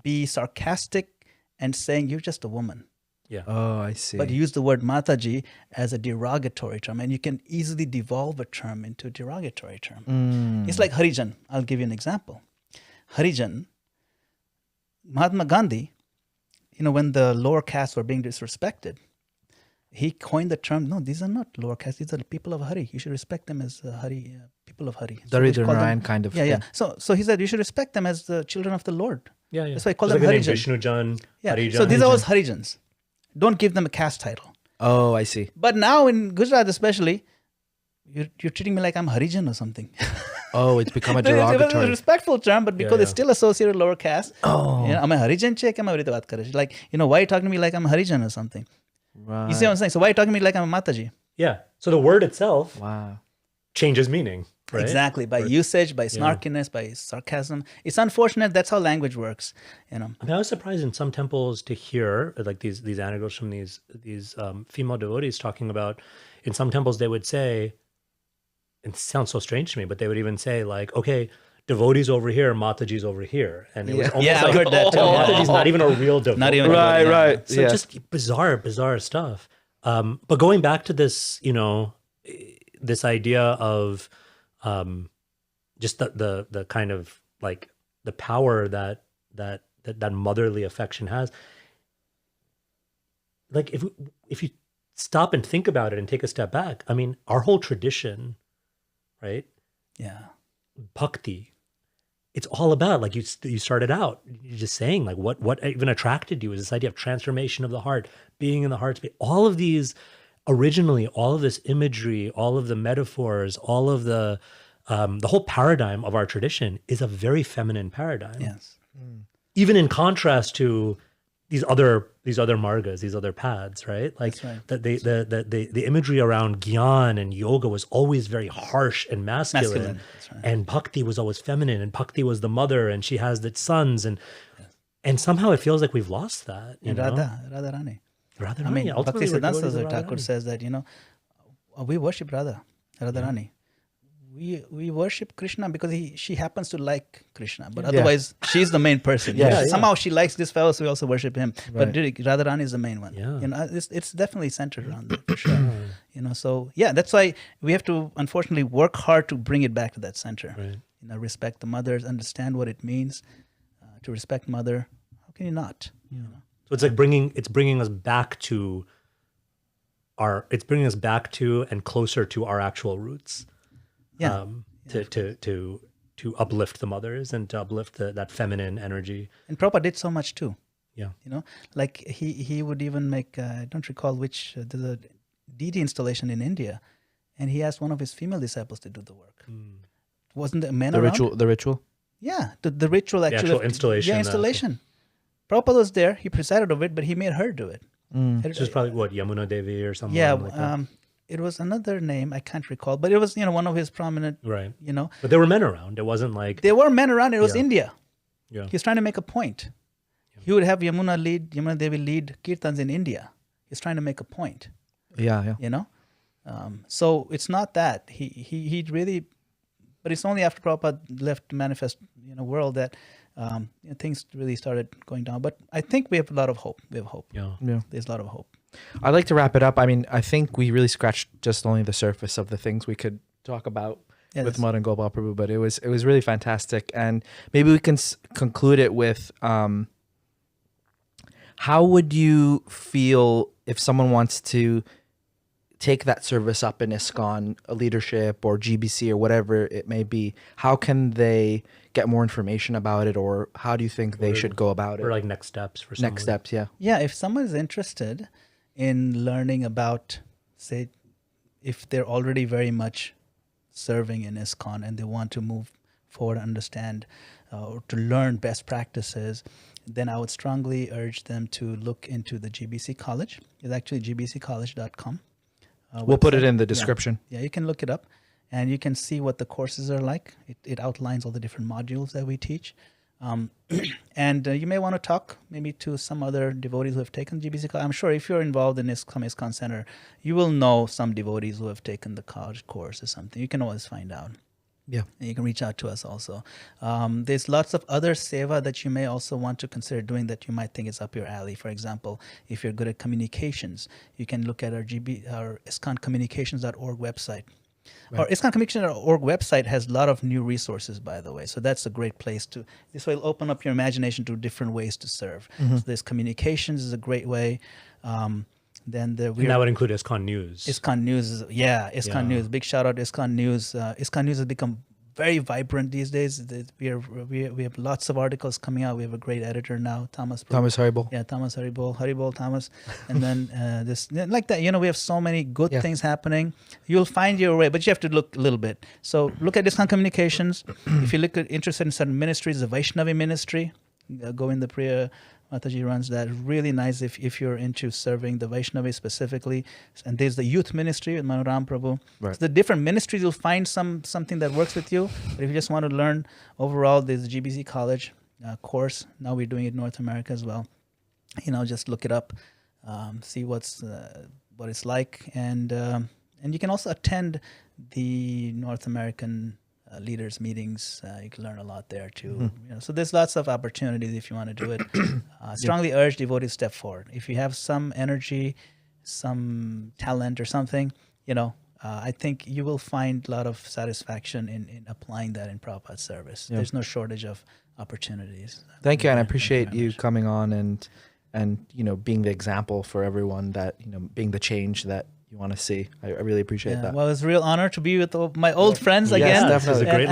be sarcastic and saying you're just a woman. Yeah. Oh, I see. But use the word Mataji as a derogatory term, and you can easily devolve a term into a derogatory term. It's like Harijan. I'll give you an example. Harijan, Mahatma Gandhi, you know, when the lower castes were being disrespected, he coined the term, no, these are not lower castes, these are the people of Hari. You should respect them as Hari, people of Hari. So Daridra he called them- Narayan kind of Yeah, yeah. thing. So he said you should respect them as the children of the Lord. Yeah, yeah. That's why I call Just them like the name Harijan. Vishnu Jan, Yeah. Harijan. So these are all Harijans. Don't give them a caste title. Oh, I see. But now in Gujarat especially, you're treating me like I'm Harijan or something. Oh, it's become a It was a derogatory. respectful term, but because yeah. it's still associated with lower caste, am I Harijan check? Am I baat kar rahe ho? Like, you know, why are you talking to me like I'm Harijan or something? Right. You see what I'm saying? So why are you talking to me like I'm a Mataji? Yeah. So the word itself Wow. changes meaning, right? Exactly. By usage, by snarkiness, by sarcasm. It's unfortunate. That's how language works. You know. I mean, I was surprised in some temples to hear like these anecdotes from these female devotees talking about. In some temples, they would say, it sounds so strange to me, but they would even say like, okay, devotees over here, Mataji's over here, and it was almost Yeah, I've like heard that too. Mataji's not even a real devotee. Not even Right, right. So yeah. just bizarre stuff. But going back to this, you know, this idea of just the kind of like the power that motherly affection has. Like if you stop and think about it and take a step back, I mean, our whole tradition, right? Yeah. Bhakti, it's all about, like you started out, you're just saying like what even attracted you is this idea of transformation of the heart, being in the heart space. All of these, originally, all of this imagery, all of the metaphors, all of the whole paradigm of our tradition is a very feminine paradigm. Yes. Even in contrast to these other margas, these other paths, right? Like That's right. the imagery around gyan and yoga was always very harsh and masculine. That's right. And bhakti was always feminine, and bhakti was the mother, and she has the sons, and somehow it feels like we've lost that. You And know? Radharani. Radharani, I mean, ultimately Bhakti we're devotees Siddhanta of Thakur Radharani. says that, you know, we worship Radharani. We worship Krishna because she happens to like Krishna, but otherwise she's the main person. Yeah. Somehow she likes this fellow, so we also worship him. But really, Radharani is the main one. Yeah. You know, it's definitely centered around that for sure. You know, so yeah, that's why we have to unfortunately work hard to bring it back to that center. Right. You know, respect the mothers, understand what it means to respect mother. How can you not? You know? So it's like bringing us back to and closer to our actual roots. Yeah. To to uplift the mothers and to uplift that feminine energy. And Prabhupada did so much too. Yeah. Like he would even make, I don't recall which, there's a deity installation in India, and he asked one of his female disciples to do the work. Wasn't the men around? The ritual. Yeah, the ritual actually. actual installation. Yeah, installation. Prabhupada was there. He presided over it, but he made her do it. Which is probably what, Yamuna Devi or something. Yeah, like that. it was another name I can't recall, but it was one of his prominent. Right. But there were men around. It wasn't like there were men around. It was India. Yeah. He was trying to make a point. He would have Yamuna Devi lead kirtans in India. He's trying to make a point. Yeah. So it's not that he really, but it's only after Prabhupada left manifest world that things really started going down. But I think we have a lot of hope. We have hope. Yeah. There's a lot of hope. I'd like to wrap it up. I mean, I think we really scratched just only the surface of the things we could talk about with Madana-gopāla Prabhu, but it was really fantastic. And maybe we can conclude it with how would you feel if someone wants to take that service up in ISKCON leadership or GBC or whatever it may be? How can they get more information about it, or how do you think they should go about it? Or like next steps for someone. Next steps, yeah. Yeah, if someone is interested in learning about, say, if they're already very much serving in ISKCON and they want to move forward, understand, or to learn best practices, then I would strongly urge them to look into the GBC College. It's actually gbccollege.com. We'll put it in the description. Yeah, you can look it up and you can see what the courses are like. It outlines all the different modules that we teach. And you may want to talk maybe to some other devotees who have taken GBC College. I'm sure if you're involved in ISKCON Center, you will know some devotees who have taken the college course or something. You can always find out. Yeah. And you can reach out to us also. There's lots of other seva that you may also want to consider doing that you might think is up your alley. For example, if you're good at communications, you can look at our ISKCONcommunications.org website. Right. Our ISKCONcommunications.org website has a lot of new resources, by the way. So that's a great place to. This will open up your imagination to different ways to serve. So there's communications is a great way. Then and that would include ISKCON News. ISKCON News is ISKCON News. Big shout out to ISKCON News. ISKCON News has become very vibrant these days. We have lots of articles coming out. We have a great editor now, Thomas Haribol. Yeah, Thomas Haribol, Thomas. And then this like that. We have so many good things happening. You'll find your way, but you have to look a little bit. So look at ISKCON Communications. If you're interested in certain ministries, the Vaishnavi ministry, Govinda Priya Mataji runs that. Really nice if you're into serving the Vaishnavi specifically. And there's the youth ministry with Manoram Prabhu. Right. So the different ministries, you'll find something that works with you. But if you just want to learn overall, there's the GBC College course. Now we're doing it in North America as well. Just look it up, see what it's like. And you can also attend the North American leaders meetings. You can learn a lot there too. So there's lots of opportunities if you want to do it. Strongly urge devotees to step forward. If you have some energy, some talent or something, I think you will find a lot of satisfaction in applying that in Prabhupada's service. There's no shortage of opportunities. Thank you, and I appreciate you coming on and being the example for everyone, that being the change that you want to see. I really appreciate that. Well, it's a real honor to be with my old friends again. Yes, definitely. It was a great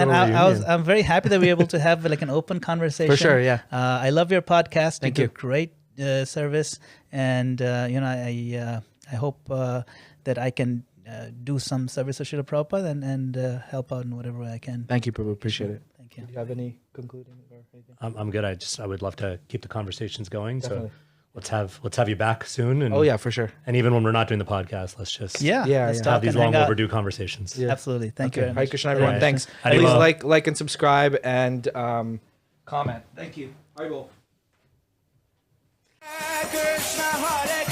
I'm very happy that we're able to have like an open conversation. For sure, yeah. I love your podcast. Thank you. you. Do great service, and I hope that I can do some service to Srila Prabhupada and help out in whatever way I can. Thank you, Prabhu. Appreciate it. Thank you. Do you have any concluding or anything? I'm good. I would love to keep the conversations going. Definitely. So let's have you back soon. And, Oh yeah, for sure. And even when we're not doing the podcast, let's just Let's talk have these and hang long out. overdue conversations. Yeah. Absolutely. Thank you very Hare much. Krishna, everyone. Yeah. Thanks. Haribol. Please like and subscribe and comment. Thank you. Haribol. Krishna, Hare